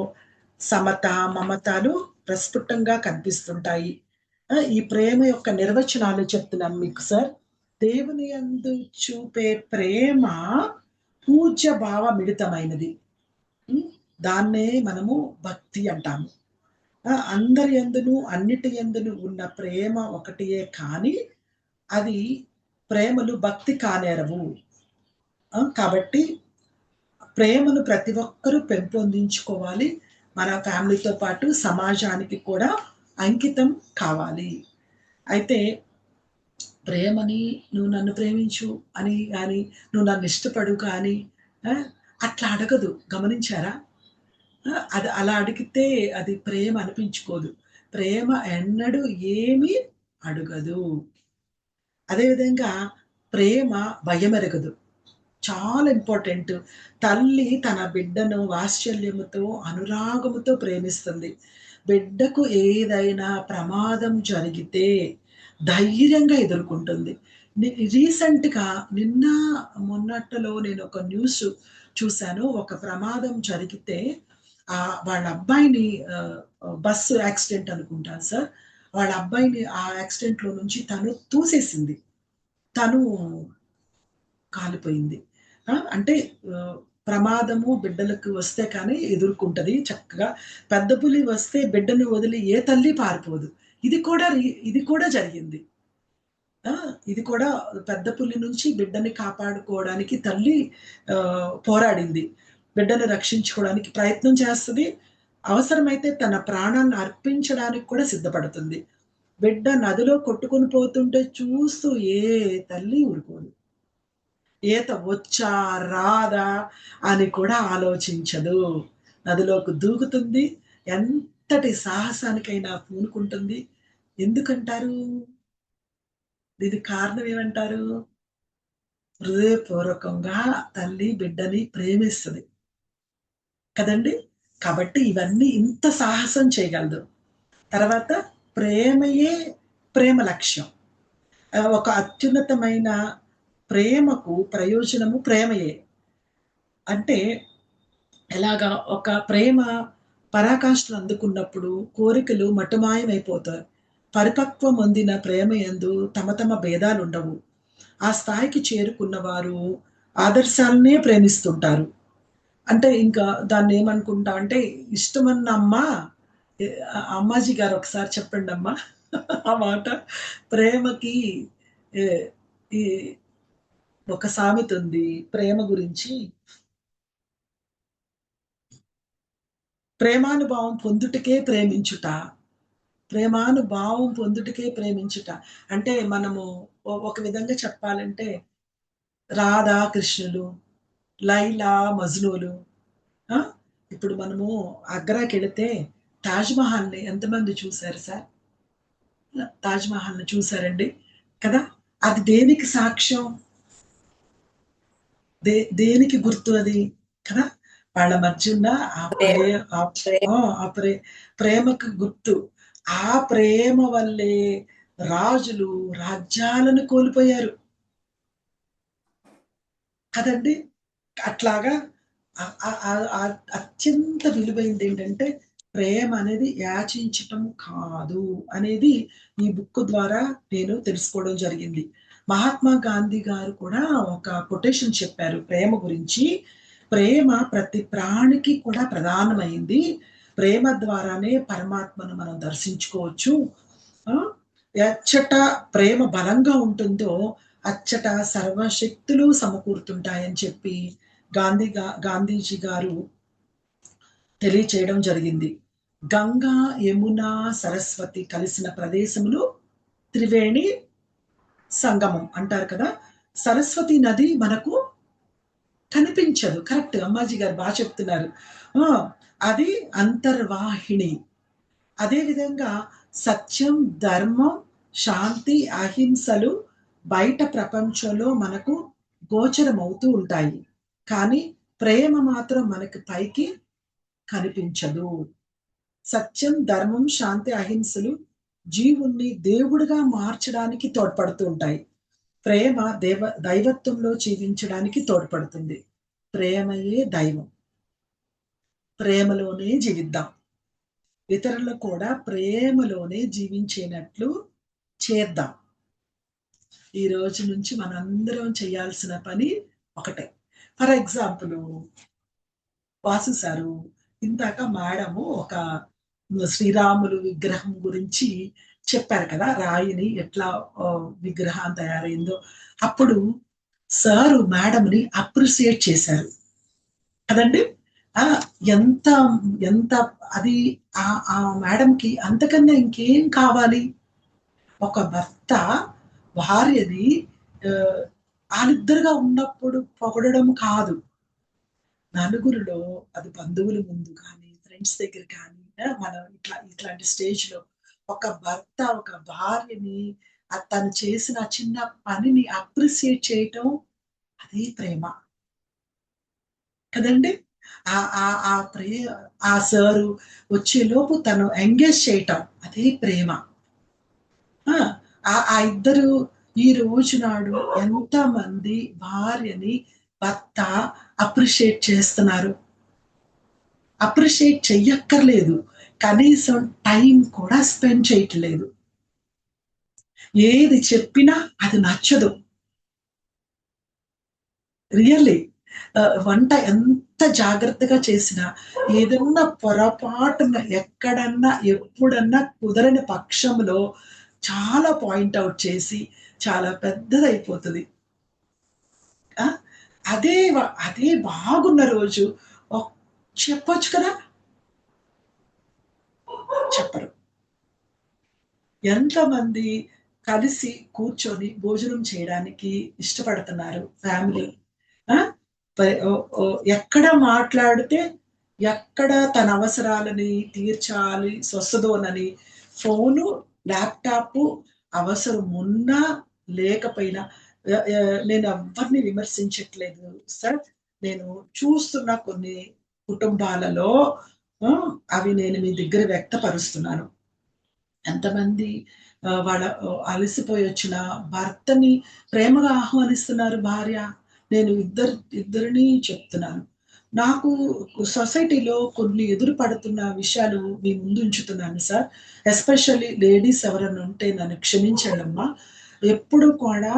సమత, మమతాలు ప్రస్ఫుటంగా కనిపిస్తుంటాయి. ఈ ప్రేమ యొక్క నిర్వచనాలు చెప్తున్నాను మీకు సార్. దేవుని యందు చూపే ప్రేమ పూజ్య భావ మిళితమైనది. దాన్నే మనము భక్తి అంటాము. అందరి యందును, అన్నిటి యందును ఉన్న ప్రేమ ఒకటియే, కానీ అది ప్రేమలు భక్తి కానేరవు. కాబట్టి ప్రేమను ప్రతి ఒక్కరూ పెంపొందించుకోవాలి. మన ఫ్యామిలీతో పాటు సమాజానికి కూడా అంకితం కావాలి. అయితే ప్రేమని నువ్వు నన్ను ప్రేమించు అని కానీ, నువ్వు నన్ను ఇష్టపడు కానీ అట్లా అడగదు. గమనించారా? అది అలా అడిగితే అది ప్రేమ అనిపించుకోదు. ప్రేమ ఎన్నడూ ఏమీ అడుగదు. అదేవిధంగా ప్రేమ భయమెరగదు. చాలా ఇంపార్టెంట్. తల్లి తన బిడ్డను వాత్సల్యముతో, అనురాగముతో ప్రేమిస్తుంది. బిడ్డకు ఏదైనా ప్రమాదం జరిగితే ధైర్యంగా ఎదుర్కొంటుంది. రీసెంట్‌గా నిన్న మొన్నట్లో నేను ఒక న్యూస్ చూశాను. ఒక ప్రమాదం జరిగితే వాళ్ళ అబ్బాయిని బస్సు యాక్సిడెంట్ అనుకుంటాను సార్. వాళ్ళ అబ్బాయిని ఆ యాక్సిడెంట్‌లో నుంచి తను తూసేసింది. తను కాలిపోయింది. అంటే ప్రమాదము బిడ్డలకు వస్తే కానీ ఎదుర్కొంటది చక్కగా. పెద్ద పులి వస్తే బిడ్డను వదిలి ఏ తల్లి పారిపోదు. ఇది కూడా జరిగింది. ఇది కూడా పెద్ద పులి నుంచి బిడ్డని కాపాడుకోవడానికి తల్లి పోరాడింది. బిడ్డను రక్షించుకోవడానికి ప్రయత్నం చేస్తది. అవసరమైతే తన ప్రాణాన్ని అర్పించడానికి కూడా సిద్ధపడుతుంది. బిడ్డ నదిలో కొట్టుకొని పోతుంటే చూస్తూ ఏ తల్లి ఊరుకోదు. ఈత వచ్చా రాదా అని కూడా ఆలోచించదు. నదిలోకి దూకుతుంది. ఎంతటి సాహసానికైనా పూనుకుంటుంది. ఎందుకంటారు? దీనికి కారణం ఏమంటారు? హృదయపూర్వకంగా తల్లి బిడ్డని ప్రేమిస్తది కదండి. కాబట్టి ఇవన్నీ ఇంత సాహసం చేయగలదు. తర్వాత ప్రేమయే ప్రేమ లక్ష్యం. ఒక అత్యున్నతమైన ప్రేమకు ప్రయోజనము ప్రేమయే. అంటే ఎలాగా ఒక ప్రేమ పరాకాష్ఠను అందుకున్నప్పుడు కోరికలు మటుమాయమైపోతాయి. పరిపక్వం పొందిన ప్రేమ యందు తమ తమ భేదాలుండవు. ఆ స్థాయికి చేరుకున్న వారు ఆదర్శాలనే ప్రేమిస్తుంటారు. అంటే ఇంకా దాన్ని ఏమనుకుంటా అంటే ఇష్టమన్న అమ్మ అమ్మాజీ గారు ఒకసారి చెప్పండమ్మా ఆ మాట. ప్రేమకి ఈ ఒక సామెత ఉంది ప్రేమ గురించి. ప్రేమానుభావం పొందుటకే ప్రేమించుట. ప్రేమానుభావం పొందుటకే ప్రేమించుట. అంటే మనము ఒక విధంగా చెప్పాలంటే రాధా కృష్ణులు, లైలా మజ్నూలు. ఇప్పుడు మనము ఆగ్రాకెళితే తాజ్‌మహల్‌ని ఎంతమంది చూసారు సార్? తాజ్‌మహల్‌ని చూసారండి కదా! అది దేనికి సాక్ష్యం? దేనికి గుర్తు అది కదా? వాళ్ళ మధ్య ఉన్న ప్రేమకు గుర్తు. ఆ ప్రేమ వల్లే రాజులు రాజ్యాలను కోల్పోయారు కదండి. అట్లాగా అత్యంత విలువైంది ఏంటంటే ప్రేమ అనేది యాచించటం కాదు అనేది ఈ బుక్ ద్వారా నేను తెలుసుకోవడం జరిగింది. మహాత్మా గాంధీ గారు కూడా ఒక కొటేషన్ చెప్పారు ప్రేమ గురించి. ప్రేమ ప్రతి ప్రాణికి కూడా ప్రధానమైంది. ప్రేమ ద్వారానే పరమాత్మను మనం దర్శించుకోవచ్చు. ఎచ్చట ప్రేమ బలంగా ఉంటుందో అచ్చట సర్వశక్తులు సమకూరుతుంటాయని చెప్పి గాంధీజీ గారు తెలియచేయడం జరిగింది. గంగా, యమున, సరస్వతి కలిసిన ప్రదేశములు త్రివేణి సంగమం అంటారు కదా. సరస్వతి నది మనకు కనిపించదు. కరెక్ట్ అమ్మాజీ గారు బాగా చెప్తున్నారు. అది అంతర్వాహిని. అదేవిధంగా సత్యం, ధర్మం, శాంతి, అహింసలు బయట ప్రపంచంలో మనకు గోచరమవుతూ ఉంటాయి. కానీ ప్రేమ మాత్రం మనకి పైకి కనిపించదు. సత్యం, ధర్మం, శాంతి, అహింసలు జీవుణ్ణి దేవుడిగా మార్చడానికి తోడ్పడుతూ ఉంటాయి. ప్రేమ దైవత్వంలో జీవించడానికి తోడ్పడుతుంది. ప్రేమయే దైవం. ప్రేమలోనే జీవిద్దాం. ఇతరులు కూడా ప్రేమలోనే జీవించేటట్లు చేద్దాం. ఈ రోజు నుంచి మనందరం చేయాల్సిన పని ఒకటే. ఫర్ ఎగ్జాంపుల్ వాసు సారు ఇందాక మేడము ఒక శ్రీరాములు విగ్రహం గురించి చెప్పారు కదా. రాయిని ఎట్లా విగ్రహం తయారైందో అప్పుడు సారు మేడంని అప్రిసియేట్ చేశారు కదండి. ఎంత ఎంత అది ఆ మేడంకి అంతకన్నా ఇంకేం కావాలి? ఒక భర్త భార్యని వాళ్ళిద్దరుగా ఉన్నప్పుడు పొగడడం కాదు, నలుగురిలో అది బంధువుల ముందు కానీ ఫ్రెండ్స్ దగ్గర కానీ మనం ఇట్లాంటి స్టేజ్ లో ఒక భర్త ఒక భార్యని తను చేసిన చిన్న పనిని అప్రిసియేట్ చేయటం అదే ప్రేమ కదండి. ఆ సారు వచ్చేలోపు తను ఎంగేజ్ చేయటం అదే ప్రేమ. ఆ ఇద్దరు ఈ రోజు నాడు ఎంతమంది భార్యని భర్త అప్రిషియేట్ చేస్తున్నారు. అప్రిషియేట్ చెయ్యక్కర్లేదు, కనీసం టైం కూడా స్పెండ్ చేయట్లేదు. ఏది చెప్పినా అది నచ్చదు. రియల్లీ వంట ఎంత జాగ్రత్తగా చేసినా ఏదన్నా పొరపాటున ఎక్కడన్నా ఎప్పుడన్నా కుదరని పక్షంలో చాలా పాయింట్ అవుట్ చేసి చాలా పెద్దదైపోతుంది. అదే బాగున్న రోజు చెప్పొచ్చు కదా, చెప్పరు. ఎంతమంది కలిసి కూర్చొని భోజనం చేయడానికి ఇష్టపడుతున్నారు ఫ్యామిలీ. ఎక్కడ మాట్లాడితే ఎక్కడ తన అవసరాలని తీర్చాలి స్వస్థదోనని ఫోను ల్యాప్టాప్ అవసరం ఉన్నా లేకపోయినా, నేను ఎవరిని విమర్శించట్లేదు సార్. నేను చూస్తున్న కొన్ని కుటుంబాలలో అవి నేను మీ దగ్గర వ్యక్తపరుస్తున్నాను. ఎంతమంది వాళ్ళ అలసిపోయి వచ్చిన భర్తని ప్రేమగా ఆహ్వానిస్తున్నారు భార్య. నేను ఇద్దరిని చెప్తున్నాను. నాకు సొసైటీలో కొన్ని ఎదురు పడుతున్న విషయాలు మీ ముందు ఉంచుతున్నాను సార్. ఎస్పెషల్లీ లేడీస్ ఎవరైనా ఉంటే నన్ను క్షమించండి అమ్మా. ఎప్పుడు కూడా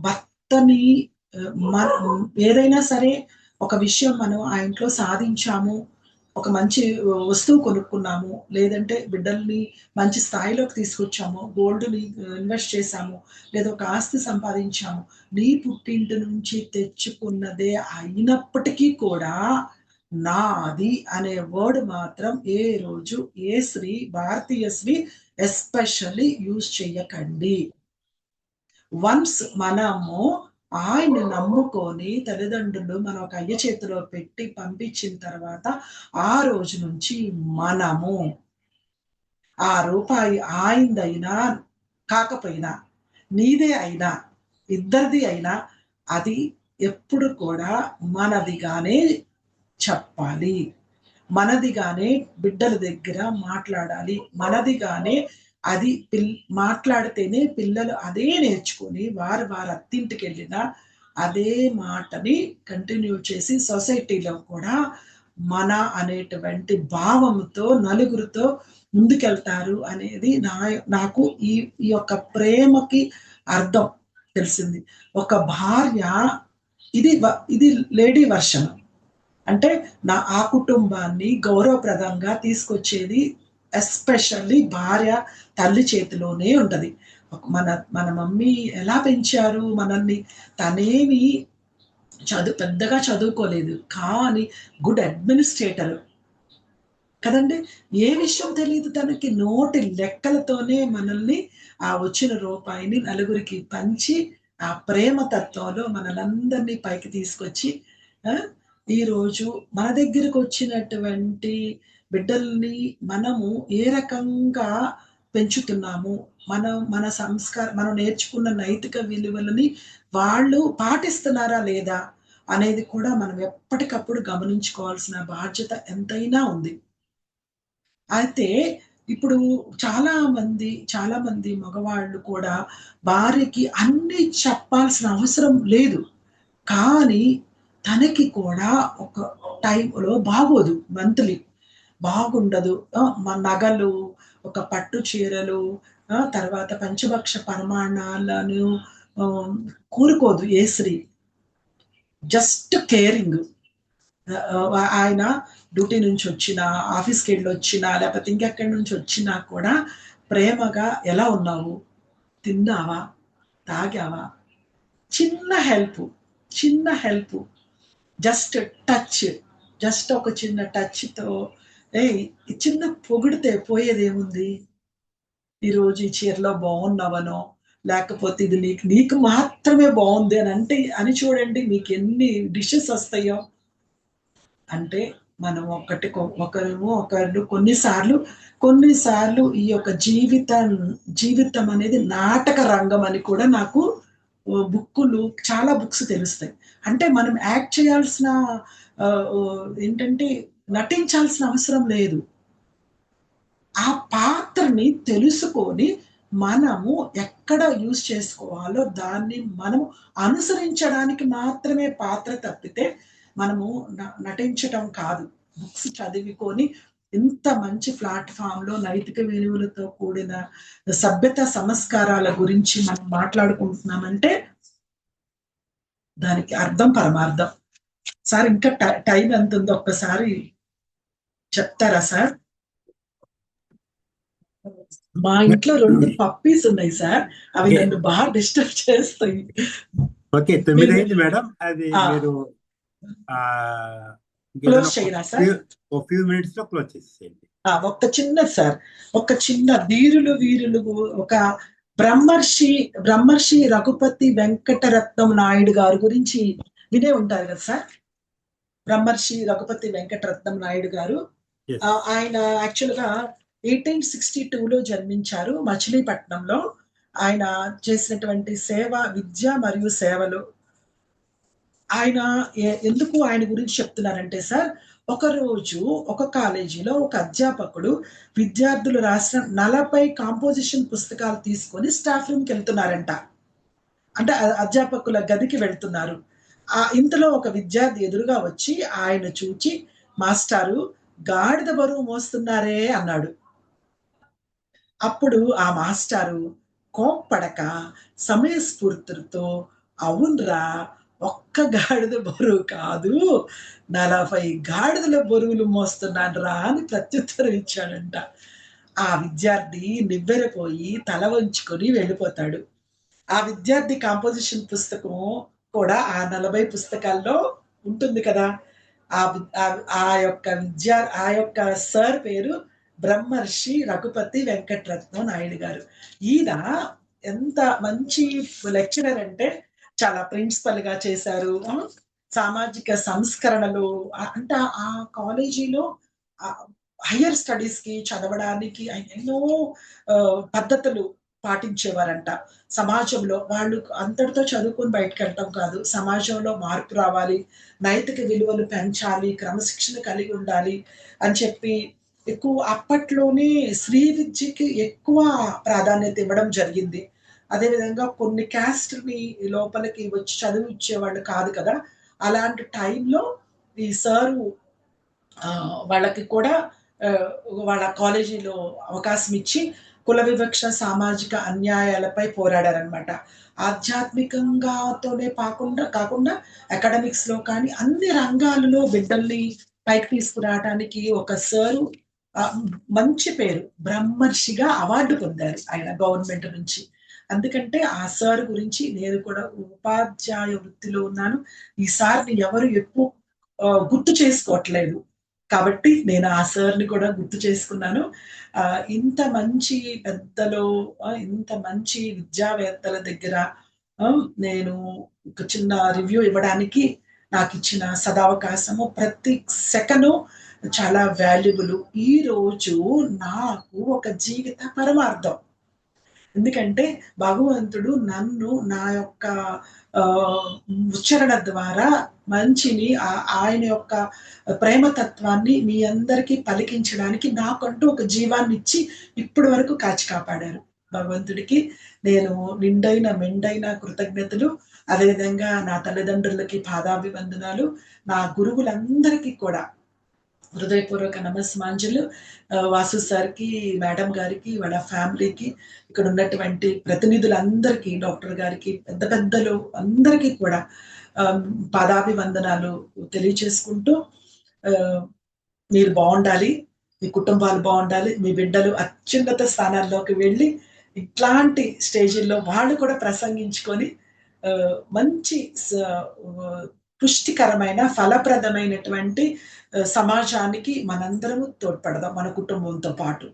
భర్తని ఏదైనా సరే ఒక విషయం మనం ఆ ఇంట్లో సాధించాము, ఒక మంచి వస్తువు కొనుక్కున్నాము, లేదంటే బిడ్డల్ని మంచి స్థాయిలోకి తీసుకొచ్చాము, గోల్డ్ని ఇన్వెస్ట్ చేశాము, లేదా ఒక ఆస్తి సంపాదించాము, నీ పుట్టింటి నుంచి తెచ్చుకున్నదే అయినప్పటికీ కూడా నాది అనే వర్డ్ మాత్రం ఏ రోజు ఏ స్త్రీ, భారతీయ స్త్రీ ఎస్పెషల్లీ యూజ్ చెయ్యకండి. వన్స్ మనము ఆయన్ని నమ్ముకొని తల్లిదండ్రులు మనం ఒక అయ్య చేతిలో పెట్టి పంపించిన తర్వాత ఆ రోజు నుంచి మనము ఆ రూపాయి ఆయనదైనా కాకపోయినా, నీదే అయినా, ఇద్దరిది అయినా, అది ఎప్పుడు కూడా మనదిగానే చెప్పాలి, మనదిగానే బిడ్డల దగ్గర మాట్లాడాలి, మనదిగానే అది మాట్లాడితేనే పిల్లలు అదే నేర్చుకొని వారి అత్తింటికి వెళ్ళినా అదే మాటని కంటిన్యూ చేసి సొసైటీలో కూడా మన అనేటువంటి భావంతో నలుగురితో ముందుకెళ్తారు అనేది నాకు ఈ యొక్క ప్రేమకి అర్థం తెలిసింది. ఒక భార్య ఇది లేడీ వర్షన్ అంటే ఆ కుటుంబాన్ని గౌరవప్రదంగా తీసుకొచ్చేది ఎస్పెషల్లీ భార్య తల్లి చేతిలోనే ఉంటది. మన మమ్మీ ఎలా పెంచారు మనల్ని, తనేమి పెద్దగా చదువుకోలేదు కానీ గుడ్ అడ్మినిస్ట్రేటర్ కదండి. ఏ విషయం తెలియదు తనకి, నోటి లెక్కలతోనే మనల్ని ఆ వచ్చిన రూపాయిని నలుగురికి పంచి ఆ ప్రేమ తత్వంలో మనలందరినీ పైకి తీసుకొచ్చి ఈరోజు మన దగ్గరకు వచ్చినటువంటి బిడ్డల్ని మనము ఏ రకంగా పెంచుతున్నాము, మన సంస్కారం, మనం నేర్చుకున్న నైతిక విలువలని వాళ్ళు పాటిస్తున్నారా లేదా అనేది కూడా మనం ఎప్పటికప్పుడు గమనించుకోవాల్సిన బాధ్యత ఎంతైనా ఉంది. అయితే ఇప్పుడు చాలా మంది మగవాళ్ళు కూడా భార్యకి అన్ని చెప్పాల్సిన అవసరం లేదు, కానీ తనకి కూడా ఒక టైంలో బాగోదు, మంత్లీ బాగుండదు. నగలు, ఒక పట్టు చీరలు, తర్వాత పంచభక్ష పరిమాణాలను కోరుకోదు ఏ స్త్రీ. Just caring. ఆయన డ్యూటీ నుంచి వచ్చినా, ఆఫీస్కి వెళ్ళి వచ్చినా, లేకపోతే ఇంకెక్కడి నుంచి వచ్చినా కూడా ప్రేమగా ఎలా ఉన్నావు, తిన్నావా, తాగావా, చిన్న హెల్ప్, జస్ట్ టచ్, జస్ట్ ఒక చిన్న టచ్తో చిన్న పొగిడితే పోయేదేముంది. ఈరోజు ఈ చీరలో బాగున్నావనో, లేకపోతే ఇది నీకు మాత్రమే బాగుంది అని చూడండి మీకు ఎన్ని డిషెస్ వస్తాయో. అంటే మనం ఒకరు కొన్నిసార్లు ఈ యొక్క జీవితం అనేది నాటక రంగం అని కూడా నాకు చాలా బుక్స్ తెలుస్తాయి. అంటే మనం యాక్ట్ చేయాల్సిన ఏంటంటే నటించాల్సిన అవసరం లేదు. ఆ పాత్రని తెలుసుకొని మనము ఎక్కడ యూజ్ చేసుకోవాలో దాన్ని మనము అనుసరించడానికి మాత్రమే పాత్ర తప్పితే మనము నటించటం కాదు. బుక్స్ చదివికొని ఇంత మంచి ప్లాట్ఫామ్‌లో నైతిక విలువలతో కూడిన సభ్యత సంస్కారాల గురించి మనం మాట్లాడుకుంటున్నామంటే దానికి అర్థం పరమార్థం. సార్ ఇంకా టైం ఎంత ఉందో ఒక్కసారి చెప్తారా సార్? మా ఇంట్లో 2 పప్పీస్ ఉన్నాయి సార్. అవి Okay. నన్ను బాగా డిస్టర్బ్ చేస్తాయి. ఓకే 9 అయింది మేడం. అది ఆ. మీరు క్లోజ్ చేయరా సార్? ఒక ఫ్యూ మినిట్స్ లో క్లోజ్ చేసేయండి. ఒక చిన్న ధీరులు వీరులు ఒక బ్రహ్మర్షి రఘుపతి వెంకటరత్నం నాయుడు గారి గురించి వినే ఉంటారు కదా సార్? బ్రహ్మర్షి రఘుపతి వెంకటరత్నం నాయుడు గారు Yes. ఆయన యాక్చువల్గా 1862లో జన్మించారు మచిలీపట్నంలో. ఆయన చేసినటువంటి విద్య మరియు సేవలు ఆయన ఎందుకు ఆయన గురించి చెప్తున్నారంటే సార్, ఒకరోజు ఒక కాలేజీలో ఒక అధ్యాపకుడు విద్యార్థులు రాసిన 40 కాంపోజిషన్ పుస్తకాలు తీసుకొని స్టాఫ్ రూమ్కి వెళ్తున్నారంట. అంటే అధ్యాపకుల గదికి వెళ్తున్నారు. ఇంతలో ఒక విద్యార్థి ఎదురుగా వచ్చి ఆయన చూచి, మాస్టారు గాడిద బరువు మోస్తున్నారే అన్నాడు. అప్పుడు ఆ మాస్టారు కోప్పడక సమయస్ఫూర్తితో, అవునరా ఒక్క గాడిద బరువు కాదు 40 గాడిదల బరువులు మోస్తున్నాను రా అని ప్రత్యుత్తరం ఇచ్చాడంట. ఆ విద్యార్థి నివ్వెరపోయి తల వంచుకొని వెళ్ళిపోతాడు. ఆ విద్యార్థి కాంపోజిషన్ పుస్తకం కూడా ఆ 40 పుస్తకాల్లో ఉంటుంది కదా. ఆ యొక్క సార్ పేరు బ్రహ్మర్షి రఘుపతి వెంకటరత్నం నాయుడు గారు. ఈయన ఎంత మంచి లెక్చరర్ అంటే చాలా ప్రిన్సిపల్ గా చేశారు. సామాజిక సంస్కరణలు అంటే ఆ కాలేజీలో హయ్యర్ స్టడీస్ కి చదవడానికి ఎన్నో పద్ధతులు పాటించేవారంట. సమాజంలో వాళ్ళు అంతటితో చదువుకొని బయటకు వెళ్ళటం కాదు, సమాజంలో మార్పు రావాలి, నైతిక విలువలు పెంచాలి, క్రమశిక్షణ కలిగి ఉండాలి అని చెప్పి అప్పట్లోనే స్త్రీ విద్యకి ఎక్కువ ప్రాధాన్యత ఇవ్వడం జరిగింది. అదేవిధంగా కొన్ని క్యాస్ట్‌ని లోపలికి వచ్చి చదివిచ్చేవాళ్ళు కాదు కదా. అలాంటి టైంలో ఈ సారు వాళ్ళకి కూడా వాళ్ళ కాలేజీలో అవకాశం ఇచ్చి కుల వివక్ష, సామాజిక అన్యాయాలపై పోరాడారనమాట. ఆధ్యాత్మికంగాతోనే కాకుండా అకాడమిక్స్‌లో కానీ అన్ని రంగాలలో బిడ్డల్ని పైకి తీసుకురావడానికి ఒక సారు మంచి పేరు బ్రహ్మర్షిగా అవార్డు పొందారు ఆయన గవర్నమెంట్ నుంచి. అందుకంటే ఆ సార్ గురించి నేను కూడా ఉపాధ్యాయ వృత్తిలో ఉన్నాను. ఈ సార్‌ని ఎవరు ఎక్కువ గుర్తు చేసుకోవట్లేదు. కాబట్టి నేను ఆ సార్‌ని కూడా గుర్తు చేసుకున్నాను. ఇంత మంచి పెద్దలు, ఇంత మంచి విద్యావేత్తల దగ్గర నేను ఒక చిన్న రివ్యూ ఇవ్వడానికి నాకిచ్చిన సదవకాశము ప్రతి సెకను చాలా వాల్యుబుల్. ఈరోజు నాకు ఒక జీవిత పరమార్థం. ఎందుకంటే భగవంతుడు నన్ను నా యొక్క ఉచ్చారణ ద్వారా మంచిని ఆయన యొక్క ప్రేమతత్వాన్ని మీ అందరికీ పలికించడానికి నాకంటూ ఒక జీవాన్ని ఇచ్చి ఇప్పటి వరకు కాచి కాపాడారు. భగవంతుడికి నేను మెండైన కృతజ్ఞతలు. అదేవిధంగా నా తల్లిదండ్రులకి పాదాభివందనాలు. నా గురువులందరికీ కూడా హృదయపూర్వక నమస్మాంజలు. వాసు సార్‌కి, మేడం గారికి, వాళ్ళ ఫ్యామిలీకి, ఇక్కడ ఉన్నటువంటి ప్రతినిధులందరికీ, డాక్టర్ గారికి, పెద్దలు అందరికీ కూడా పాదాభివందనాలు తెలియచేసుకుంటూ మీరు బాగుండాలి, మీ కుటుంబాలు బాగుండాలి, మీ బిడ్డలు అత్యున్నత స్థానాల్లోకి వెళ్ళి ఇట్లాంటి స్టేజీల్లో వాళ్ళు కూడా ప్రసంగించుకొని మంచి పుష్టికరమైన ఫలప్రదమైనటువంటి సమాజానికి మనందరము తోడ్పడదాం మన కుటుంబంతో పాటు.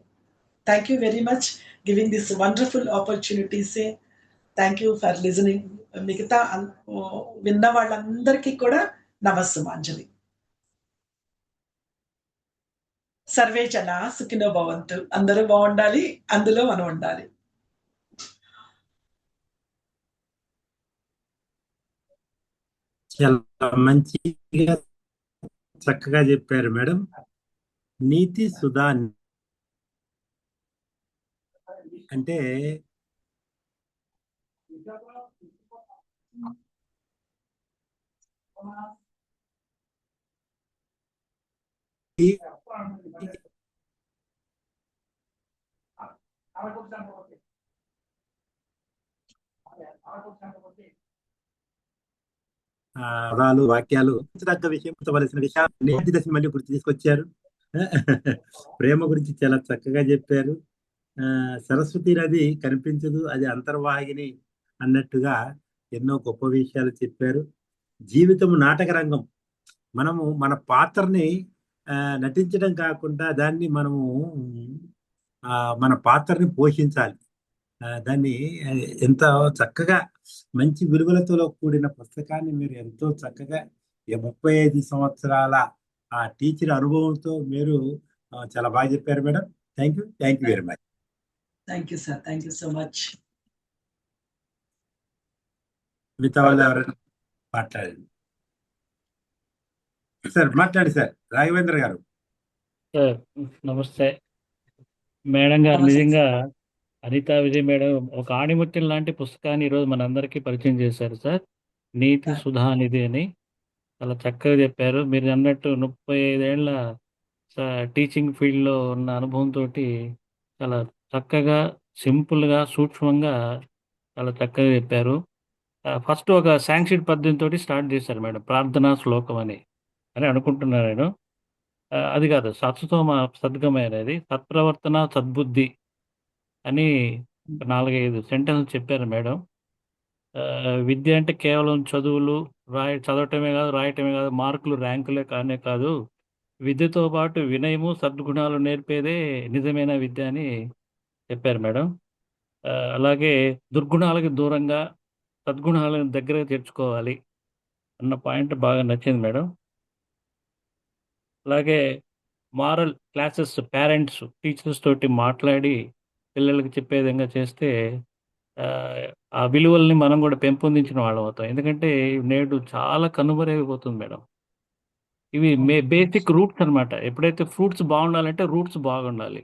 Thank you very much giving this wonderful opportunities. Thank you for listening. మిగతా విన్న వాళ్ళందరికీ కూడా నమస్సుమాంజలి. సర్వే జన సుఖినో భవంతు. అందరూ బాగుండాలి, అందులో మనం ఉండాలి. చాలా మంచిగా చక్కగా చెప్పారు మేడం. నీతి సుధా అంటే ఈ- పదాలు వాక్యాలు తగ్గ విషయం గుర్తువలసిన విషయాలు నేటి దశ మళ్ళీ గుర్తు తీసుకొచ్చారు. ప్రేమ గురించి చాలా చక్కగా చెప్పారు. సరస్వతి నది కనిపించదు, అది అంతర్వాహిని అన్నట్టుగా ఎన్నో గొప్ప విషయాలు చెప్పారు. జీవితం నాటక రంగం. మనము మన పాత్రని నటించడం కాకుండా దాన్ని మనము మన పాత్రని పోషించాలి. దాన్ని ఎంతో చక్కగా మంచి విలువలతో కూడిన పుస్తకాన్ని మీరు ఎంతో చక్కగా 35 సంవత్సరాల ఆ టీచర్ అనుభవంతో మీరు చాలా బాగా చెప్పారు madam. Thank you very much. Thank you sir, thank you so much. మిగతా వాళ్ళు ఎవరైనా మాట్లాడండి సార్. మాట్లాడి సార్. రాఘవేంద్ర గారు. సార్ నమస్తే. మేడం గారు నమస్తే. నిజంగా అనితా విజయ్ మేడం ఒక ఆణిముత్యం లాంటి పుస్తకాన్ని ఈరోజు మనందరికీ పరిచయం చేశారు సార్. నీతి సుధా నిధి అని చాలా చక్కగా చెప్పారు. మీరు అన్నట్టు 35 ఏళ్ల టీచింగ్ ఫీల్డ్లో ఉన్న అనుభవంతో చాలా చక్కగా, సింపుల్గా, సూక్ష్మంగా చాలా చక్కగా చెప్పారు. ఫస్ట్ ఒక శాంక్షన్ పద్యంతో స్టార్ట్ చేశారు మేడం, ప్రార్థనా శ్లోకం అని అనుకుంటున్నారు నేను. అది కాదు, సత్సుతోమ సద్గమయ అనేది సత్ప్రవర్తన సద్బుద్ధి అని 4-5 సెంటెన్స్ చెప్పారు మేడం. విద్య అంటే కేవలం చదువులు చదవటమే కాదు, రాయటమే కాదు, మార్కులు ర్యాంకులే కానే కాదు, విద్యతో పాటు వినయము సద్గుణాలు నేర్పేదే నిజమైన విద్య అని చెప్పారు మేడం. అలాగే దుర్గుణాలకు దూరంగా సద్గుణాలను దగ్గర తెచ్చుకోవాలి అన్న పాయింట్ బాగా నచ్చింది మేడం. అలాగే మారల్ క్లాసెస్ పేరెంట్స్ టీచర్స్ తోటి మాట్లాడి పిల్లలకి చెప్పే విధంగా చేస్తే ఆ విలువల్ని మనం కూడా పెంపొందించిన వాళ్ళం అవుతాం. ఎందుకంటే నేడు చాలా కనుమరైపోతుంది మేడం. ఇవి బేసిక్ రూట్స్ అన్నమాట. ఎప్పుడైతే ఫ్రూట్స్ బాగుండాలంటే రూట్స్ బాగుండాలి.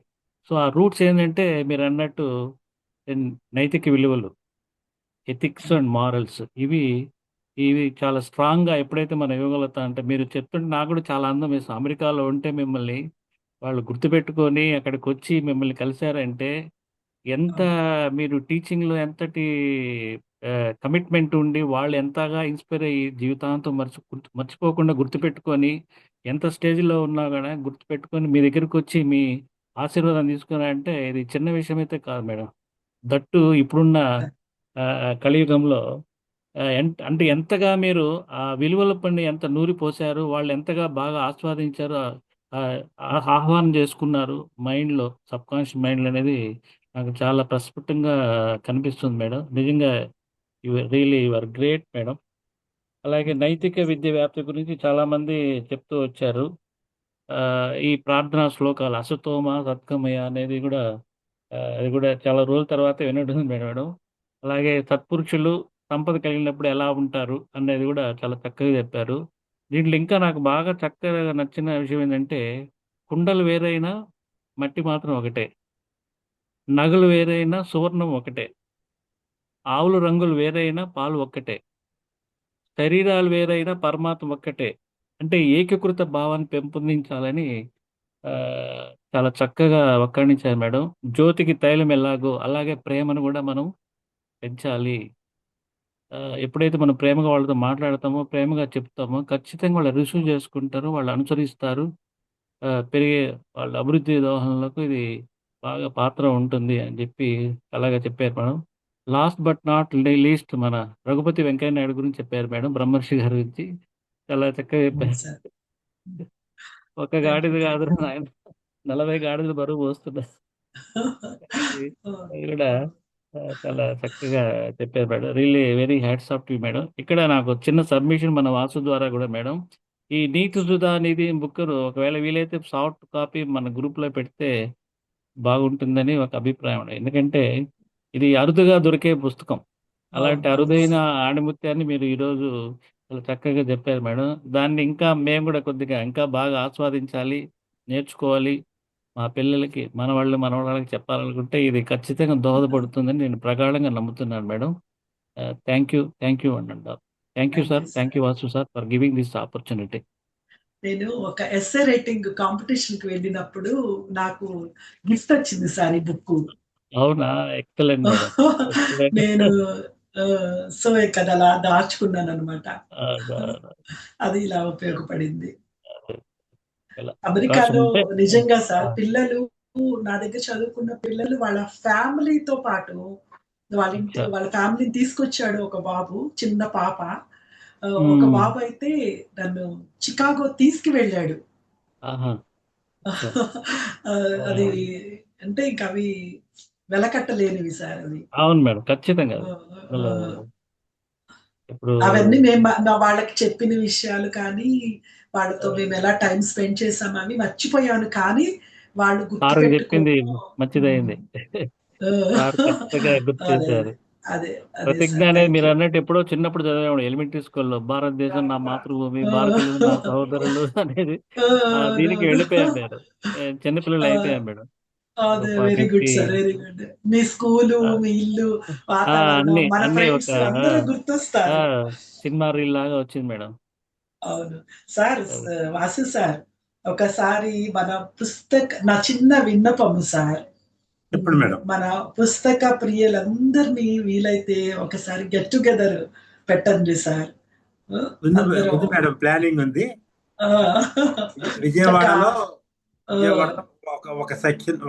సో ఆ రూట్స్ ఏంటంటే మీరు అన్నట్టు నైతిక విలువలు, ఎథిక్స్ అండ్ మారల్స్, ఇవి చాలా స్ట్రాంగ్గా ఎప్పుడైతే మనం ఇవ్వగలుగుతాం అంటే, మీరు చెప్తుంటే నాకు కూడా చాలా ఆనందం వేస్తుంది. అమెరికాలో ఉంటే మిమ్మల్ని వాళ్ళు గుర్తుపెట్టుకొని అక్కడికి వచ్చి మిమ్మల్ని కలిశారంటే ఎంత మీరు టీచింగ్లో ఎంతటి కమిట్మెంట్ ఉండి వాళ్ళు ఎంతగా ఇన్స్పైర్ అయ్యి జీవితాంతం మర్చిపోకుండా గుర్తుపెట్టుకొని ఎంత స్టేజ్లో ఉన్నా కూడా గుర్తుపెట్టుకొని మీ దగ్గరికి వచ్చి మీ ఆశీర్వాదం తీసుకున్నారంటే ఇది చిన్న విషయం అయితే కాదు మేడం. దట్టు ఇప్పుడున్న కలియుగంలో అంటే ఎంతగా మీరు ఆ విలువల పని ఎంత నూరి పోసారు, వాళ్ళు ఎంతగా బాగా ఆస్వాదించారు, ఆహ్వానం చేసుకున్నారు మైండ్లో, సబ్ కాన్షియస్ మైండ్లో అనేది నాకు చాలా ప్రస్ఫుటంగా కనిపిస్తుంది మేడం. నిజంగా యువర్ గ్రేట్ మేడం. అలాగే నైతిక విద్య వ్యాప్తి గురించి చాలామంది చెప్తూ వచ్చారు. ఈ ప్రార్థనా శ్లోకాలు అసతోమ సద్గమయ అనేది కూడా అది కూడా చాలా రోజుల తర్వాత వినడం మేడం. అలాగే సత్పురుషులు సంపద కలిగినప్పుడు ఎలా ఉంటారు అనేది కూడా చాలా చక్కగా చెప్పారు. దీంట్లో ఇంకా నాకు బాగా చక్కగా నచ్చిన విషయం ఏంటంటే, కుండలు వేరైనా మట్టి మాత్రం ఒకటే, నగలు వేరైనా సువర్ణం ఒకటే, ఆవుల రంగులు వేరైనా పాలు ఒక్కటే, శరీరాలు వేరైనా పరమాత్మ ఒక్కటే. అంటే ఏకీకృత భావాన్ని పెంపొందించాలని చాలా చక్కగా వక్కాణించారు మేడం. జ్యోతికి తైలం ఎలాగో అలాగే ప్రేమను కూడా మనం పెంచాలి. ఎప్పుడైతే మనం ప్రేమగా వాళ్ళతో మాట్లాడతామో, ప్రేమగా చెప్తామో ఖచ్చితంగా వాళ్ళు రిసీవ్ చేసుకుంటారు, వాళ్ళు అనుసరిస్తారు. పెరిగే వాళ్ళ అభివృద్ధి దోహదంలోకి ఇది బాగా పాత్ర ఉంటుంది అని చెప్పి అలాగే చెప్పారు madam. Last but not least మన రఘుపతి వెంకయ్య నాయుడు గురించి చెప్పారు మేడం, బ్రహ్మర్షి గారి గురించి చాలా చక్కగా చెప్పారు. ఒక గాడిద కాదు ఆయన 40 గాడిదలు బరువు మోస్తున్నారు. అది కూడా చాలా చక్కగా చెప్పారు madam. Really very hats off to madam. ఇక్కడ నాకు చిన్న సబ్మిషన్ మన వాసు ద్వారా కూడా మేడం, ఈ నీతి సుధా అనేది బుక్ ఒకవేళ వీలైతే సాఫ్ట్ కాపీ మన గ్రూప్లో పెడితే బాగుంటుందని ఒక అభిప్రాయం. ఎందుకంటే ఇది అరుదుగా దొరికే పుస్తకం. అలాంటి అవును అరుదైన ఆణిముత్యాన్ని మీరు ఈరోజు చాలా చక్కగా చెప్పారు మేడం. దాన్ని ఇంకా మేము కూడా కొద్దిగా ఇంకా బాగా ఆస్వాదించాలి, నేర్చుకోవాలి. మా పిల్లలకి, మనవాళ్ళకి చెప్పాలనుకుంటే ఇది ఖచ్చితంగా దోహదపడుతుందని నేను ప్రగాఢంగా నమ్ముతున్నాను మేడం. థ్యాంక్ యూ అండి. Thank you thank sir. You thank you Vasu sir for giving this opportunity. నేను ఒక ఎస్ఏ రైటింగ్ కాంపిటీషన్ కి వెళ్ళినప్పుడు నాకు గిఫ్ట్ వచ్చింది సార్ ఈ బుక్. అవునా? Excellent madam. ఎక్సలెంట్. నేను సో ఇక్కడ అలా దాచుకున్నాను అనమాట. అది ఇలా ఉపయోగపడింది. అమెరికాలో ఉంటే నిజంగా సార్ పిల్లలు, నా దగ్గర చదువుకున్న పిల్లలు వాళ్ళ ఫ్యామిలీతో పాటు వాళ్ళ ఇంటి వాళ్ళ ఫ్యామిలీని తీసుకొచ్చాడు ఒక బాబు, చిన్న పాప. ఒక బాబు అయితే నన్ను చికాగో తీసుకువెళ్ళాడు. ఆహా. అది అంటే ఇంకా అవి వెలకట్టలేనివి సార్. అది అవును మేడం, ఖచ్చితంగా. ఇప్పుడు అవన్నీ మేము వాళ్ళకి చెప్పిన విషయాలు కానీ, వాళ్ళతో మేము ఎలా టైం స్పెండ్ చేసామని మర్చిపోయాను, కానీ వాళ్ళు గుర్తు సార్ చెప్పింది పెట్టుకో. మంచిదైంది. సార్ కరెక్ట్గా గుర్తు అదే చేశారు. అదే అదే ప్రతిజ్ఞ సార్. అనేది థ్యాంక్ మీరు యూ. అన్నట్టు ఎప్పుడో చిన్నప్పుడు చదివాము ఎలిమెంటరీ స్కూల్లో. భారతదేశం నా మాతృభూమి, భారతీయులు నా సహోదరులు అనేది దీనికి వెళ్ళిపోయాం మేడం. చిన్నపిల్లలు అయిపోయాం మేడం. అదే very good sir, very good. మీ స్కూలు, మీ ఇల్లు, వాతావరణం, అన్ని మన అన్ని ఫ్రెండ్స్ ఒక అందరూ గుర్తొస్తారు. సినిమా రీల్ లాగా వచ్చింది మేడం. అవును సార్. వాసు సార్, ఒకసారి మన నా చిన్న విన్నపము సార్, చెప్పండి మేడం. మన పుస్తక ప్రియులందరినీ వీలైతే ఒకసారి గెట్ టుగెదర్ పెట్టండి సార్. ఉంది అందరం ఉంది మేడం, ప్లానింగ్ ఉంది. ఆ, విజయవాడలో ఆ, విజయవాడలో ఒక సెక్షన్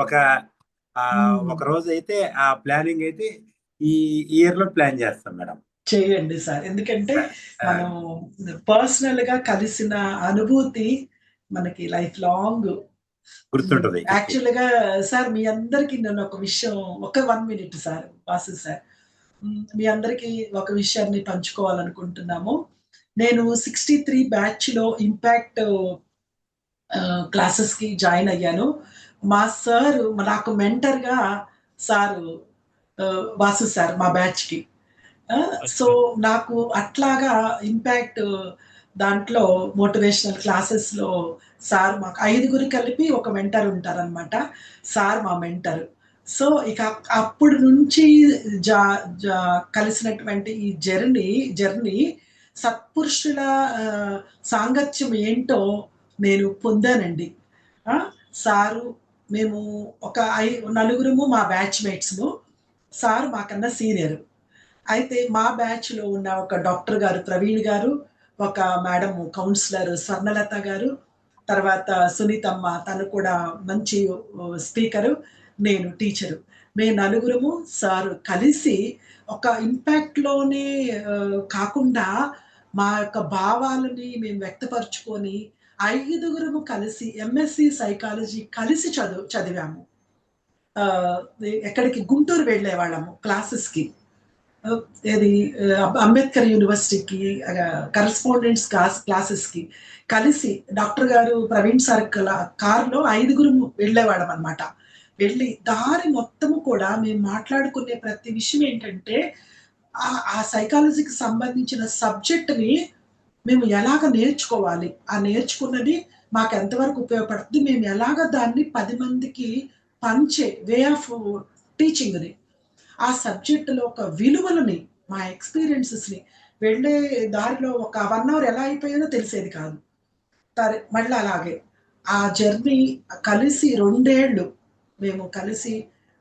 ఒక రోజు అయితే ఆ ప్లానింగ్ అయితే ఈ ఇయర్ లో ప్లాన్ చేస్తాం మేడం. చేయండి సార్. ఎందుకంటే మనం పర్సనల్ గా కలిసిన అనుభూతి మనకి లైఫ్ లాంగ్ గుర్తుంటది. యాక్చువల్ గా సార్, మీ అందరికి నేను ఒక విషయం, ఒక 1 మినిట్ సార్, వాసు సార్, మీ అందరికి ఒక విషయాన్ని పంచుకోవాలనుకుంటున్నాము. నేను 63 బ్యాచ్ లో ఇంపాక్ట్ క్లాసెస్ కి జాయిన్ అయ్యాను. మా సార్ నాకు మెంటర్ గా సారు వాసు సార్ మా బ్యాచ్ కి. సో నాకు అట్లాగా ఇంపాక్ట్ దాంట్లో మోటివేషనల్ క్లాసెస్ లో సార్ మాకు 5గురు కలిపి ఒక మెంటర్ ఉంటారనమాట. సార్ మా మెంటర్. సో ఇక అప్పుడు నుంచి కలిసినటువంటి ఈ జర్నీ సత్పురుషుల సాంగత్యం ఏంటో నేను పొందానండి. సారు, మేము ఒక 4గురుము మా బ్యాచ్ మేట్స్ము. సార్ మాకన్నా సీనియర్. అయితే మా బ్యాచ్ లో ఉన్న ఒక డాక్టర్ గారు ప్రవీణ్ గారు, ఒక మేడం కౌన్సిలర్ స్వర్ణలత గారు, తర్వాత సునీతమ్మ, తను కూడా మంచి స్పీకరు, నేను టీచరు. మేము 4గురము సార్ కలిసి ఒక ఇంపాక్ట్ లోనే కాకుండా మా యొక్క భావాలని మేము వ్యక్తపరుచుకొని 5గురము కలిసి ఎంఎస్సి సైకాలజీ కలిసి చదివాము. ఎక్కడికి గుంటూరు వెళ్ళే వాళ్ళము క్లాసెస్ కి. ఏది అంబేద్కర్ యూనివర్సిటీకి కరెస్పాండెంట్స్ క్లాసెస్ కి కలిసి డాక్టర్ గారు ప్రవీణ్ సార్ కారులో 5గురు వెళ్ళేవాళ్ళం అనమాట. వెళ్ళి దారి మొత్తము కూడా మేము మాట్లాడుకునే ప్రతి విషయం ఏంటంటే ఆ సైకాలజీకి సంబంధించిన సబ్జెక్ట్ ని మేము ఎలాగ నేర్చుకోవాలి, ఆ నేర్చుకున్నది మాకు ఎంతవరకు ఉపయోగపడుతుంది, మేము ఎలాగ దాన్ని 10 మందికి పంచే వే ఆఫ్ టీచింగ్ ని, ఆ సబ్జెక్టులో ఒక విలువలని, మా ఎక్స్పీరియన్సెస్ ని, వెళ్ళే దారిలో ఒక 1 అవర్ ఎలా అయిపోయానో తెలిసేది కాదు. మళ్ళీ అలాగే ఆ జర్నీ కలిసి 2 ఏళ్ళు మేము కలిసి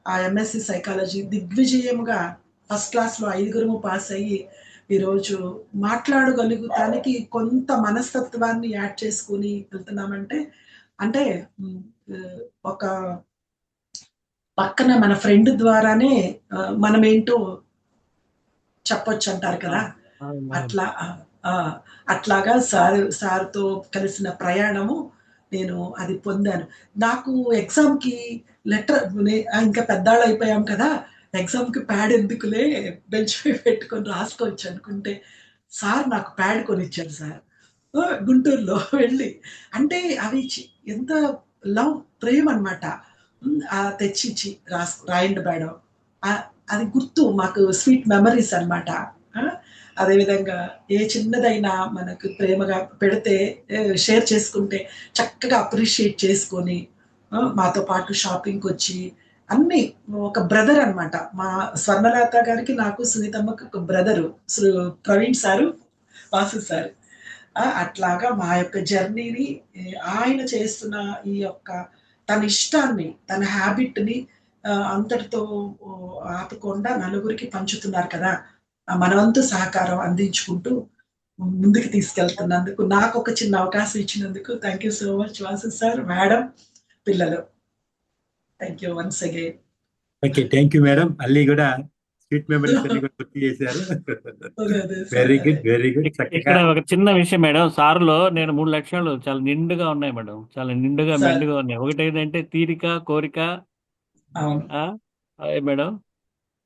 ఆ ఎంఎస్సి సైకాలజీ దిగ్విజయముగా ఫస్ట్ క్లాస్ లో 5గురు పాస్ అయ్యి ఈరోజు మాట్లాడగలుగుతానికి కొంత మనస్తత్వాన్ని యాడ్ చేసుకుని వెళ్తున్నామంటే, అంటే ఒక పక్కన మన ఫ్రెండ్ ద్వారానే మనం ఏంటో చెప్పొచ్చు అంటారు కదా, అట్లా అట్లాగా సార్తో కలిసిన ప్రయాణము నేను అది పొందాను. నాకు ఎగ్జామ్ కి లెటర్, ఇంకా పెద్దాళ్ళు అయిపోయాం కదా, ఎగ్జామ్ కి ప్యాడ్ ఎందుకులే బెంచ్ పై పెట్టుకొని రాసుకోవచ్చు అనుకుంటే సార్ నాకు ప్యాడ్ కొనిచ్చారు సార్. గుంటూరులో వెళ్ళి అంటే అవి ఎంత లవ్ ప్రేమ అనమాట. తెచ్చిచ్చి రాయండి మేడం. అది గుర్తు మాకు స్వీట్ మెమరీస్ అనమాట. అదేవిధంగా ఏ చిన్నదైనా మనకు ప్రేమగా పెడితే షేర్ చేసుకుంటే చక్కగా అప్రిషియేట్ చేసుకొని మాతో పాటు షాపింగ్కి వచ్చి అన్ని ఒక బ్రదర్ అన్నమాట. మా స్వర్ణలత గారికి నాకు సునీతమ్మకి ఒక brother Praveen sir, Vasu sir. అట్లాగా మా యొక్క జర్నీని ఆయన చేస్తున్న ఈ యొక్క తన ఇష్టాన్ని, తన హ్యాబిట్‌ని అంతటితో ఆపకుండా నలుగురికి పంచుతున్నారు కదా! మన వంతు సహకారం అందించుకుంటూ ముందుకు తీసుకెళ్తున్నందుకు, నాకొక చిన్న అవకాశం ఇచ్చినందుకు thank you so much Vasu sir, madam, పిల్లలు. Thank you once again. Okay, thank you madam. మళ్ళీ కూడా స్వీట్ మెమరీస్ అన్ని కూడా గుర్తు చేశారు. Very good, very good. ఇక్కడ ఒక చిన్న విషయం మేడం, సార్లో నేను 3 లక్షలు చాలా నిండుగా ఉన్నాయి మేడం, చాలా నిండుగా సార్. మెండుగా ఉన్నాయి. ఒకటి ఏంటంటే తీరిక, కోరిక. అవును. అదే మేడం.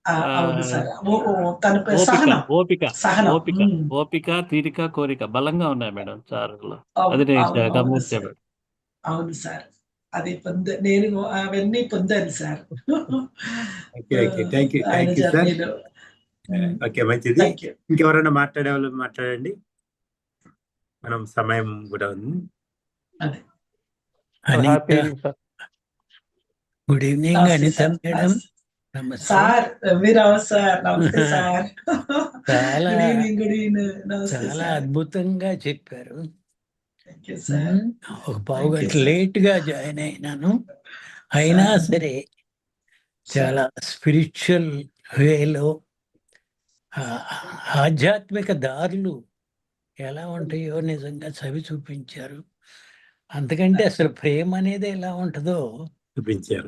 అవును సార్. తన ఓపిక సహనం. ఓపిక సహనం. ఓపిక ఓపిక, తీరిక, కోరిక బలంగా ఉన్నాయి మేడం సార్లో. అవును, అది నేను అవును, అవును గమనించాను. సార్. అవును సార్. అది నేను అవన్నీ పొందాను sir. Okay, okay, thank you, ఆయన థ్యాంక్ యూ సార్. జర్నీలో. ఓకే, మంచిది. Thank you. ఇంకెవరైనా మాట్లాడే వాళ్ళు మాట్లాడండి, మనం సమయం కూడా ఉంది. అదే. అనిత, గుడ్ ఈవినింగ్ నమస్తే అనిత సార్. మేడం. నమస్తే సార్ వీరావు సార్, నమస్తే సార్. చాలా గుడ్ ఈవినింగ్, గుడ్ ఈవినింగ్. నమస్తే చాలా సార్. అద్భుతంగా చెప్పారు. Thank you sir. ఒక పావు Thank you, గంట sir. లేట్ గా జాయిన్ అయినాను, అయినా Sir. సరే చాలా స్పిరిచువల్ వేలో ఆధ్యాత్మిక దారులు ఎలా ఉంటాయో నిజంగా చవి చూపించారు. అంతకంటే అసలు ప్రేమ అనేది ఎలా ఉంటుందో చూపించారు.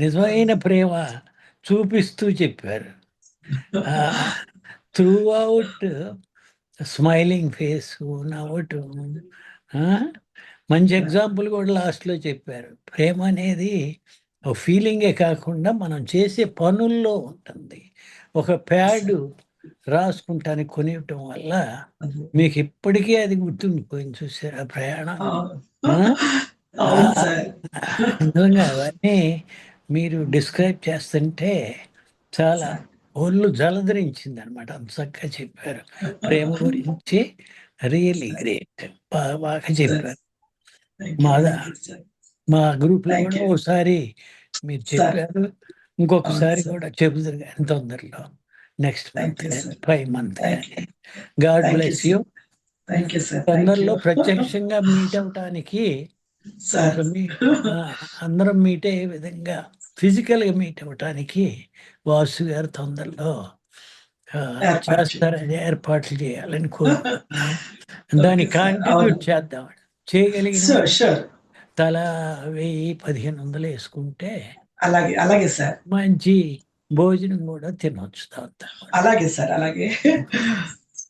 నిజమైన ప్రేమ చూపిస్తూ చెప్పారు. త్రూ అవుట్ స్మైలింగ్ ఫేస్, నవ్వటం. మంచి ఎగ్జాంపుల్ కూడా లాస్ట్లో చెప్పారు. ప్రేమ అనేది ఒక ఫీలింగే కాకుండా మనం చేసే పనుల్లో ఉంటుంది. ఒక ప్యాడ్ రాసుకుంటానికి కొనివ్వటం వల్ల మీకు ఇప్పటికీ అది గుర్తుండిపోయింది. చూసారా ప్రయాణం? నిజంగా అవన్నీ మీరు డిస్క్రైబ్ చేస్తుంటే చాలా ఒళ్ళు జలధరించింది అనమాట. అంత చక్కగా చెప్పారు ప్రేమ గురించి. రియల్లీ గ్రేట్, బాగా చెప్పారు. మా గ్రూప్ లో కూడా ఒకసారి మీరు చెప్పారు, ఇంకొకసారి కూడా చెబుతారు కానీ తొందరలో, నెక్స్ట్ మంత్ 5 months కానీ. God bless you. తొందరలో ప్రత్యక్షంగా మీట్ అవటానికి అందరం మీట్ అయ్యే విధంగా ఫిజికల్ గా మీట్ అవటానికి వాసు గారు తొందరలో చేస్తారని ఏర్పాట్లు చేయాలని కోరుకుంటున్నాం. దాన్ని కాంట్రిబ్యూట్ చేద్దాం. చేయగలిగిన తల 1000-1500 వేసుకుంటే అలాగే, అలాగే సార్, మంచి భోజనం కూడా తినొచ్చు. అలాగే సార్, అలాగే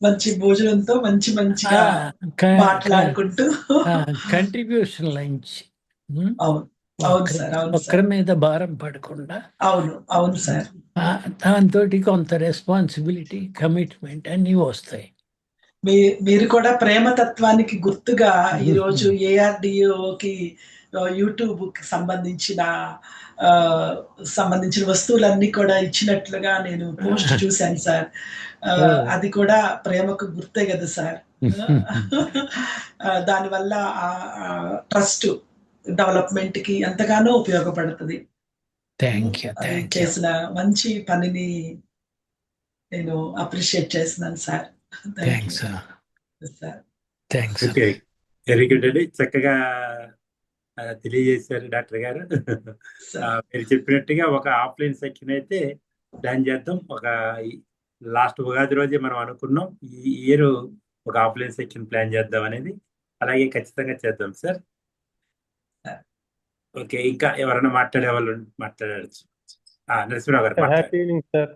మంచి భోజనంతో మంచిగా మాట్లాడుకుంటూ కంట్రిబ్యూషన్ లంచ్. ఒక్కరి మీద భారం పడకుండా. అవును సార్. దాంతో కొంత రెస్పాన్సిబిలిటీ, కమిట్మెంట్ అన్ని వస్తాయి. మీరు కూడా ప్రేమతత్వానికి గుర్తుగా ఈరోజు ARDOకి యూట్యూబ్ కి సంబంధించిన వస్తువులన్నీ కూడా ఇచ్చినట్లుగా నేను పోస్ట్ చూశాను సార్. అది కూడా ప్రేమకు గుర్తే కదా సార్. దానివల్ల ట్రస్ట్ డెవలప్మెంట్ కి ఎంతగానో ఉపయోగపడుతుంది. చేసిన మంచి పనిని నేను అప్రిషియేట్ చేస్తున్నాను సార్. వెరీ గుడ్ అండి, చక్కగా తెలియజేశారు డాక్టర్ గారు. మీరు చెప్పినట్టుగా ఒక ఆఫ్లైన్ సెక్షన్ అయితే ప్లాన్ చేద్దాం. ఒక లాస్ట్ ఉగాది రోజే మనం అనుకున్నాం ఈ ఇయర్ ఒక ఆఫ్లైన్ సెక్షన్ ప్లాన్ చేద్దాం అనేది. అలాగే ఖచ్చితంగా చేద్దాం సార్. ఓకే, ఇంకా ఎవరైనా మాట్లాడే వాళ్ళు మాట్లాడచ్చు. నరసింహరావు గారు. Happy evening sir.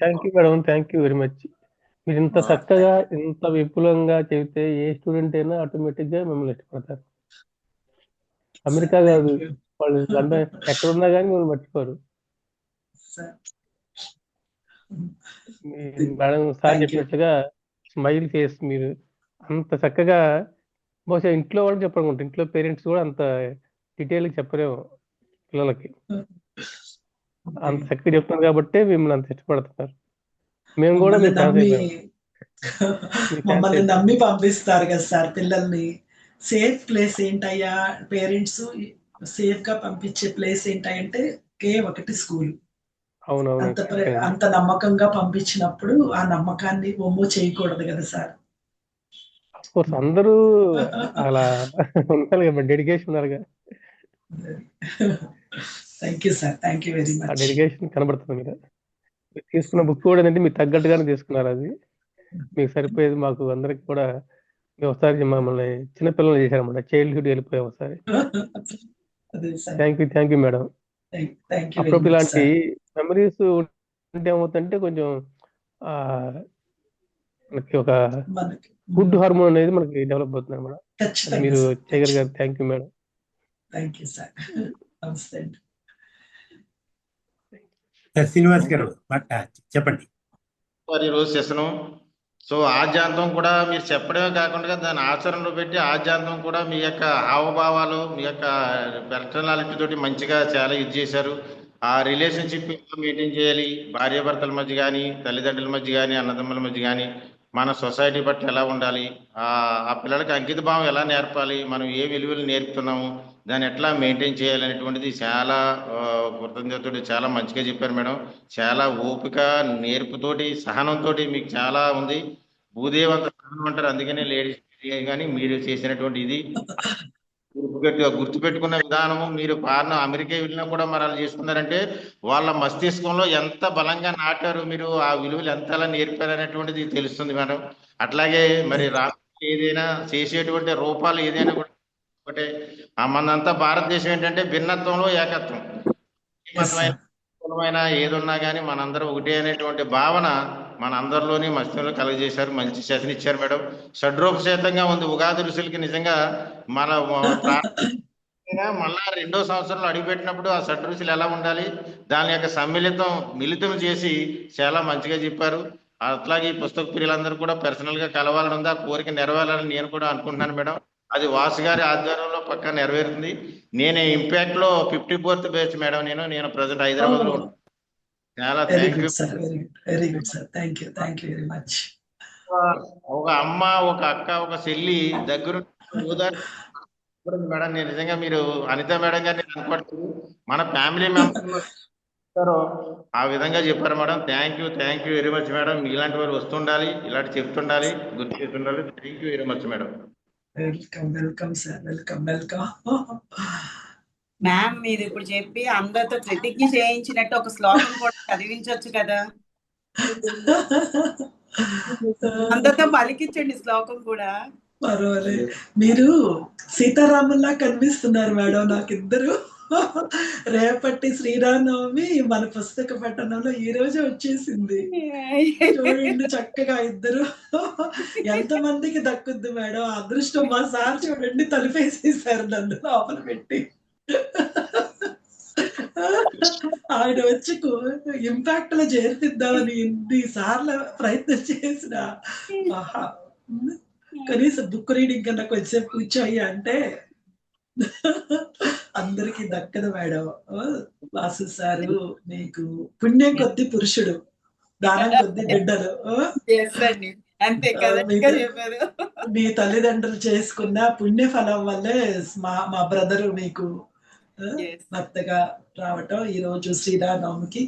Thank you madam, thank you very much. మీరు ఇంత చక్కగా ఇంత విపులంగా చెబితే ఏ స్టూడెంట్ అయినా ఆటోమేటిక్ గా మిమ్మల్ని ఇష్టపడతారు. అమెరికా కాదు, వాళ్ళు ఎక్కడున్నా కానీ మిమ్మల్ని మర్చిపోరు. మేడం సార్ చెప్పినట్టుగా స్మైల్ ఫేస్ మీరు అంత చక్కగా బహుశా ఇంట్లో వాళ్ళకి చెప్పనుకుంటా, ఇంట్లో పేరెంట్స్ కూడా అంత డీటెయిల్గా చెప్పలేము పిల్లలకి. అంత చక్కగా చెప్తున్నారు కాబట్టి మిమ్మల్ని అంత ఇష్టపడుతున్నారు. మేము కూడా మీ ఫ్యాన్స్ అయిపోయాం. మీ ఫ్యాన్స్ మమ్మల్ని అయిపోయాం. నమ్మి పంపిస్తారు కదా సార్ పిల్లల్ని. సేఫ్ ప్లేస్ ఏంటయ్యా, పేరెంట్స్ సేఫ్ గా పంపించే ప్లేస్ ఏంటంటే ఒకటి స్కూల్. అవునవును, అంత నమ్మకంగా పంపించినప్పుడు ఆ నమ్మకాన్ని ఒమ్ము చేయకూడదు కదా సార్. కోర్స్ అందరూ అలా ఉండాలి కదా, డెడికేషన్ ఉండాలిగా. Thank you sir, thank you very ఆ మచ్. డెడికేషన్ కనబడుతుంది మీరు. మీరు తీసుకున్న బుక్ కూడా ఏంటంటే మీకు తగ్గట్టుగానే తీసుకున్నారు. అది మీకు సరిపోయేది. మాకు అందరికి కూడా మీరు ఒకసారి మమ్మల్ని చిన్నపిల్లలు చేశారన్నమాట, చైల్డ్హుడ్ వెళ్ళిపోయాం ఒకసారి. అదే sir, thank you madam. Thank you very అప్పుడప్పుడు మచ్ ఇలాంటి సార్. మెమరీస్ ఉంటే ఏమవుతుందంటే కొంచెం ఆ మనకి ఒక మనకి గుడ్ హార్మోన్ అనేది మనకి డెవలప్ అవుతుంది అనమాట. ఖచ్చితంగా మీరు సార్, చేయగలిగారు. Thank you madam. Thank you sir. నమస్తే అండి. శ్రీనివాస్ గారు చెప్పండి. మరి ఈరోజు సెషను సో ఆద్యాంతం కూడా మీరు చెప్పడమే కాకుండా దాన్ని ఆచరణలో పెట్టి ఆద్యాంతం కూడా మీ యొక్క హావభావాలు, మీ యొక్క పర్సనాలిటీ తోటి మంచిగా చాలా ఇది చేశారు. ఆ రిలేషన్షిప్ ఎలా మెయింటైన్ చేయాలి, భార్యాభర్తల మధ్య కానీ, తల్లిదండ్రుల మధ్య కానీ, అన్నదమ్ముల మధ్య కానీ, మన సొసైటీ పట్ల ఎలా ఉండాలి, ఆ పిల్లలకి అంకిత భావం ఎలా నేర్పాలి, మనం ఏ విలువలు నేర్పుతున్నాము, దాన్ని ఎట్లా మెయింటైన్ చేయాలనేటువంటిది చాలా కృతజ్ఞతతోటి చాలా మంచిగా చెప్పారు మేడం. చాలా ఓపిక, నేర్పుతోటి, సహనంతో మీకు చాలా ఉంది. భూదేవంత సహనం అంటారు, అందుకనే లేడీస్ కానీ మీరు చేసినటువంటి ఇది గుర్తుపెట్టుకున్న విధానము, మీరు పాలన అమెరికా వెళ్ళినా కూడా మరి అలా చేసుకున్నారంటే వాళ్ళ మస్తిష్కంలో ఎంత బలంగా నాటారు మీరు, ఆ విలువలు ఎంతలా నేర్పారు అనేటువంటిది తెలుస్తుంది మేడం. అట్లాగే మరి ఏదైనా చేసేటువంటి రూపాలు ఏదైనా కూడా ఒకటే. మనంతా భారతదేశం ఏంటంటే భిన్నత్వంలో ఏకత్వం. కులమైన ఏదున్నా కానీ మనందరం ఒకటే అనేటువంటి భావన మన అందరిలోని మస్తిలో కలుగజేశారు. మంచి సెషన్ ఇచ్చారు మేడం. షడ్రూపసేతంగా ఉంది. ఉగాది రుసులకి నిజంగా మన మళ్ళా 2వ సంవత్సరంలో అడుగుపెట్టినప్పుడు ఆ షడ్రుచులు ఎలా ఉండాలి, దాని యొక్క మిళితం చేసి చాలా మంచిగా చెప్పారు. అట్లాగే ఈ పుస్తక ప్రియులందరూ కూడా పర్సనల్ గా కలవాలని ఉంది. ఆ కోరిక నెరవేరాలని నేను కూడా అనుకుంటున్నాను మేడం. అది వాసు గారి ఆధ్వర్యంలో పక్కా నెరవేరుతుంది. నేను ఇంపాక్ట్ లో 54th బ్యాచ్ మేడం. నేను ప్రజెంట్ హైదరాబాద్ లో చాలా thank you sir. Very good sir, thank you very much. ఒక అమ్మ, ఒక అక్క, ఒక చెల్లి దగ్గర మేడం. నేను నిజంగా మీరు అనిత మేడం గారిని అనుకోవట్లేదు, మన ఫ్యామిలీ మెంబర్ ఆ విధంగా చెప్పారు madam. Thank you very much madam. ఇలాంటి వారు వస్తుండాలి, ఇలాంటి చెప్తుండాలి, గుర్తు చేస్తుండాలి. Thank you very much madam. Welcome sir, welcome. Ma'am మీరు ఇప్పుడు చెప్పి అందరితో ప్రతిజ్ఞ చేయించినట్టు ఒక శ్లోకం కూడా చదివించవచ్చు కదా, అందరితో పలికించండి శ్లోకం కూడా. పర్వాలేదు, మీరు సీతారాముల్లా కనిపిస్తున్నారు మేడం నాకు ఇద్దరు. రేపటి శ్రీరామనవమి మన పుస్తక పట్టణంలో ఈ రోజే వచ్చేసింది. చూడండి చక్కగా ఇద్దరు. ఎంతమందికి దక్కుద్ది మేడం అదృష్టం. మా సార్ చూడండి తలుపేసేసారు నన్ను లోపల పెట్టి. ఆయన వచ్చి ఇంపాక్ట్ లో చేర్పిద్దామని ఎన్నిసార్లు ప్రయత్నం చేసిన కనీసం బుక్ రీడింగ్ కన్నా కొంచెంసేపు కూర్చోయ్యా అంటే అందరికి దక్కదు మేడం. వాసు సారు మీకు పుణ్యం కొద్ది పురుషుడు, దానం కొద్ది బిడ్డలు. అంతే మీ తల్లిదండ్రులు చేసుకున్న పుణ్య ఫలం వల్లే మా బ్రదరు మీకు భర్తగా రావటం. ఈ రోజు శ్రీరామనవమికి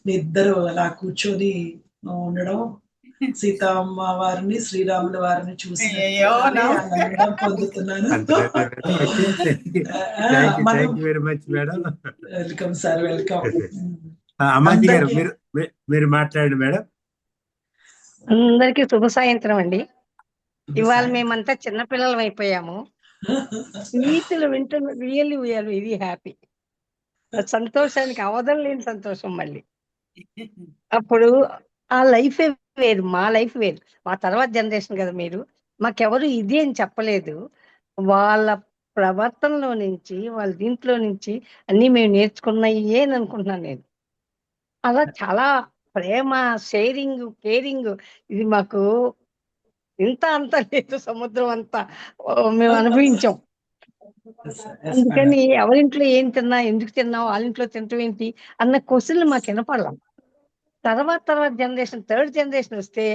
మీ ఇద్దరు అలా కూర్చొని ఉండడం, సీతమ్మ వారిని శ్రీరాముల వారిని చూసి పొందుతున్నాను. Welcome sir, welcome. అమ్మాజీ గారు మీరు మాట్లాడండి మేడం. అందరికి శుభ సాయంత్రం అండి. ఇవాళ మేమంతా చిన్నపిల్లలం అయిపోయాము. నీతులు వింటున్న రియల్లీ వీఆర్ వెరీ హ్యాపీ. సంతోషానికి అవధం లేని సంతోషం. మళ్ళీ అప్పుడు ఆ లైఫ్ వేరు, మా లైఫ్ వేరు. మా తర్వాత జనరేషన్ కదా మీరు. మాకెవరు ఇది అని చెప్పలేదు. వాళ్ళ ప్రవర్తనలో నుంచి, వాళ్ళ దీంట్లో నుంచి అన్ని మేము నేర్చుకున్నాయే అని అనుకుంటున్నాను నేను. అలా చాలా ప్రేమ, షేరింగ్, కేరింగ్ ఇది మాకు ఇంత అంత లేదు, సముద్రం అంతా మేము అనుభవించాం. అందుకని ఎవరింట్లో ఏం తిన్నా, ఎందుకు తిన్నావు, వాళ్ళ ఇంట్లో తినటం ఏంటి అన్న క్వశ్చన్లు మాకు వినపడలేం. తర్వాత జనరేషన్, థర్డ్ జనరేషన్ వస్తే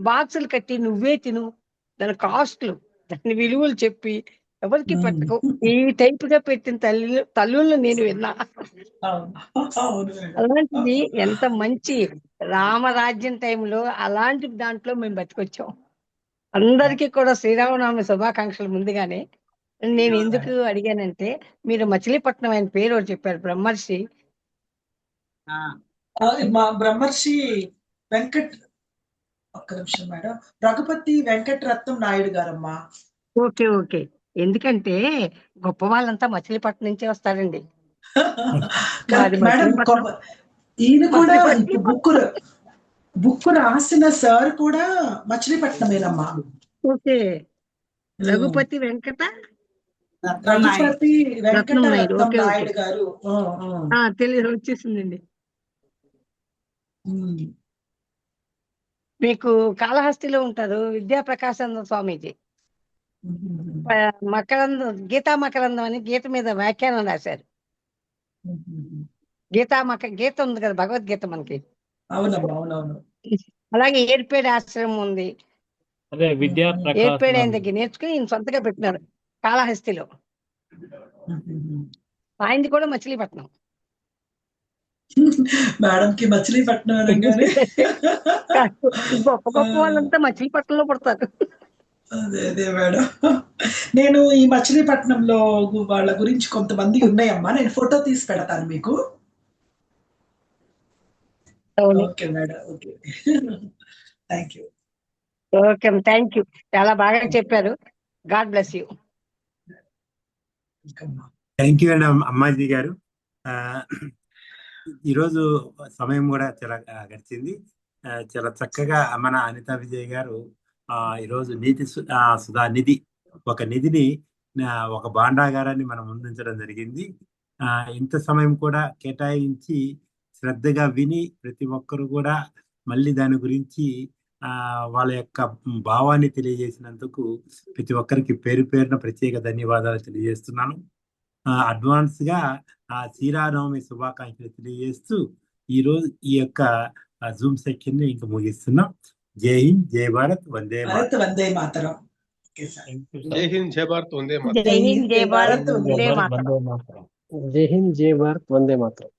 బాక్సులు కట్టి నువ్వే తిను, దాని కాస్ట్లు, దాని విలువలు చెప్పి ఎవరికి పెట్టకు, ఈ టైప్ గా పెట్టిన తల్లుళ్ళు నేను విన్నా. అలాంటిది ఎంత మంచి రామరాజ్యం టైంలో అలాంటి దాంట్లో మేము బతికొచ్చాం. అందరికీ కూడా శ్రీరామనవమి శుభాకాంక్షలు ముందుగానే. నేను ఎందుకు అడిగానంటే, మీరు మచిలీపట్నం ఆయన పేరు ఒకటి చెప్పారు, బ్రహ్మర్షి. మా బ్రహ్మర్షి వెంకట్, ఒక్క నిమిషం మేడం, రఘుపతి వెంకటరత్నం నాయుడు గారమ్మా. ఓకే. ఎందుకంటే గొప్ప వాళ్ళంతా మచిలీపట్నం నుంచే వస్తారండి. మాది మేడం మచిలీపట్నం. ఈయన కూడా బుక్ రాసిన సార్ కూడా మచిలీపట్నమేనమ్మా. ఓకే. రఘుపతి వెంకట రఘుపతి రత్నం నాయుడు. వెంకటరత్నం ఓకే. నాయుడు గారు. తెలియదు, వచ్చేసిందండి. మీకు కాళహస్తిలో ఉంటారు విద్యాప్రకాశానంద స్వామీజీ. గీతా మకరందం అని గీత మీద వ్యాఖ్యానం రాశారు. గీత ఉంది కదా, భగవద్గీత మనకి. అవునవును. అలాగే ఏర్పేడు ఆశ్రమం ఉంది. అదే ఏర్పేడు ఆయన దగ్గర నేర్చుకుని ఈయన సొంతగా పెట్టినారు కాళహస్తిలో. ఆయనది కూడా మచిలీపట్నం. మేడం కి మచిలీపట్నం అనగానే గొప్ప వాళ్ళంతా మచిలీపట్నంలో పడతారు. అదే మేడం, నేను ఈ మచిలీపట్నంలో వాళ్ళ గురించి కొంతమంది ఉన్నాయమ్మా, నేను ఫోటో తీసి పెడతాను మీకు. Okay madam, okay. Thank you. Okay, thank you, చాలా బాగా చెప్పారు. God bless you. Thank you అండి అమ్మాజీ గారు. ఈరోజు సమయం కూడా చాలా గడిచింది. చాలా చక్కగా మన అనితా విజయ్ గారు ఈరోజు నీతి సుధా నిధి, ఒక నిధిని, ఒక భాండాగారాన్ని మనం ముందుంచడం జరిగింది. ఇంత సమయం కూడా కేటాయించి శ్రద్ధగా విని ప్రతి ఒక్కరు కూడా మళ్ళీ దాని గురించి వాళ్ళ యొక్క భావాన్ని తెలియజేసినందుకు ప్రతి ఒక్కరికి పేరు పేరున ప్రత్యేక ధన్యవాదాలు తెలియజేస్తున్నాను. అడ్వాన్స్ గా శ్రీరామనవమి శుభాకాంక్షలు తెలియజేస్తూ ఈరోజు ఈ యొక్క జూమ్ సెక్షన్ ని ఇంకా ముగిస్తున్నాం. జై హింద్, జై భారత్, వందే మాతరం. జై హింద్, జై భారత్, వందే మాతరం. జై హింద్, జై భారత్, వందే మాతరం. జై హింద్, జై భారత్, వందే మాతరం.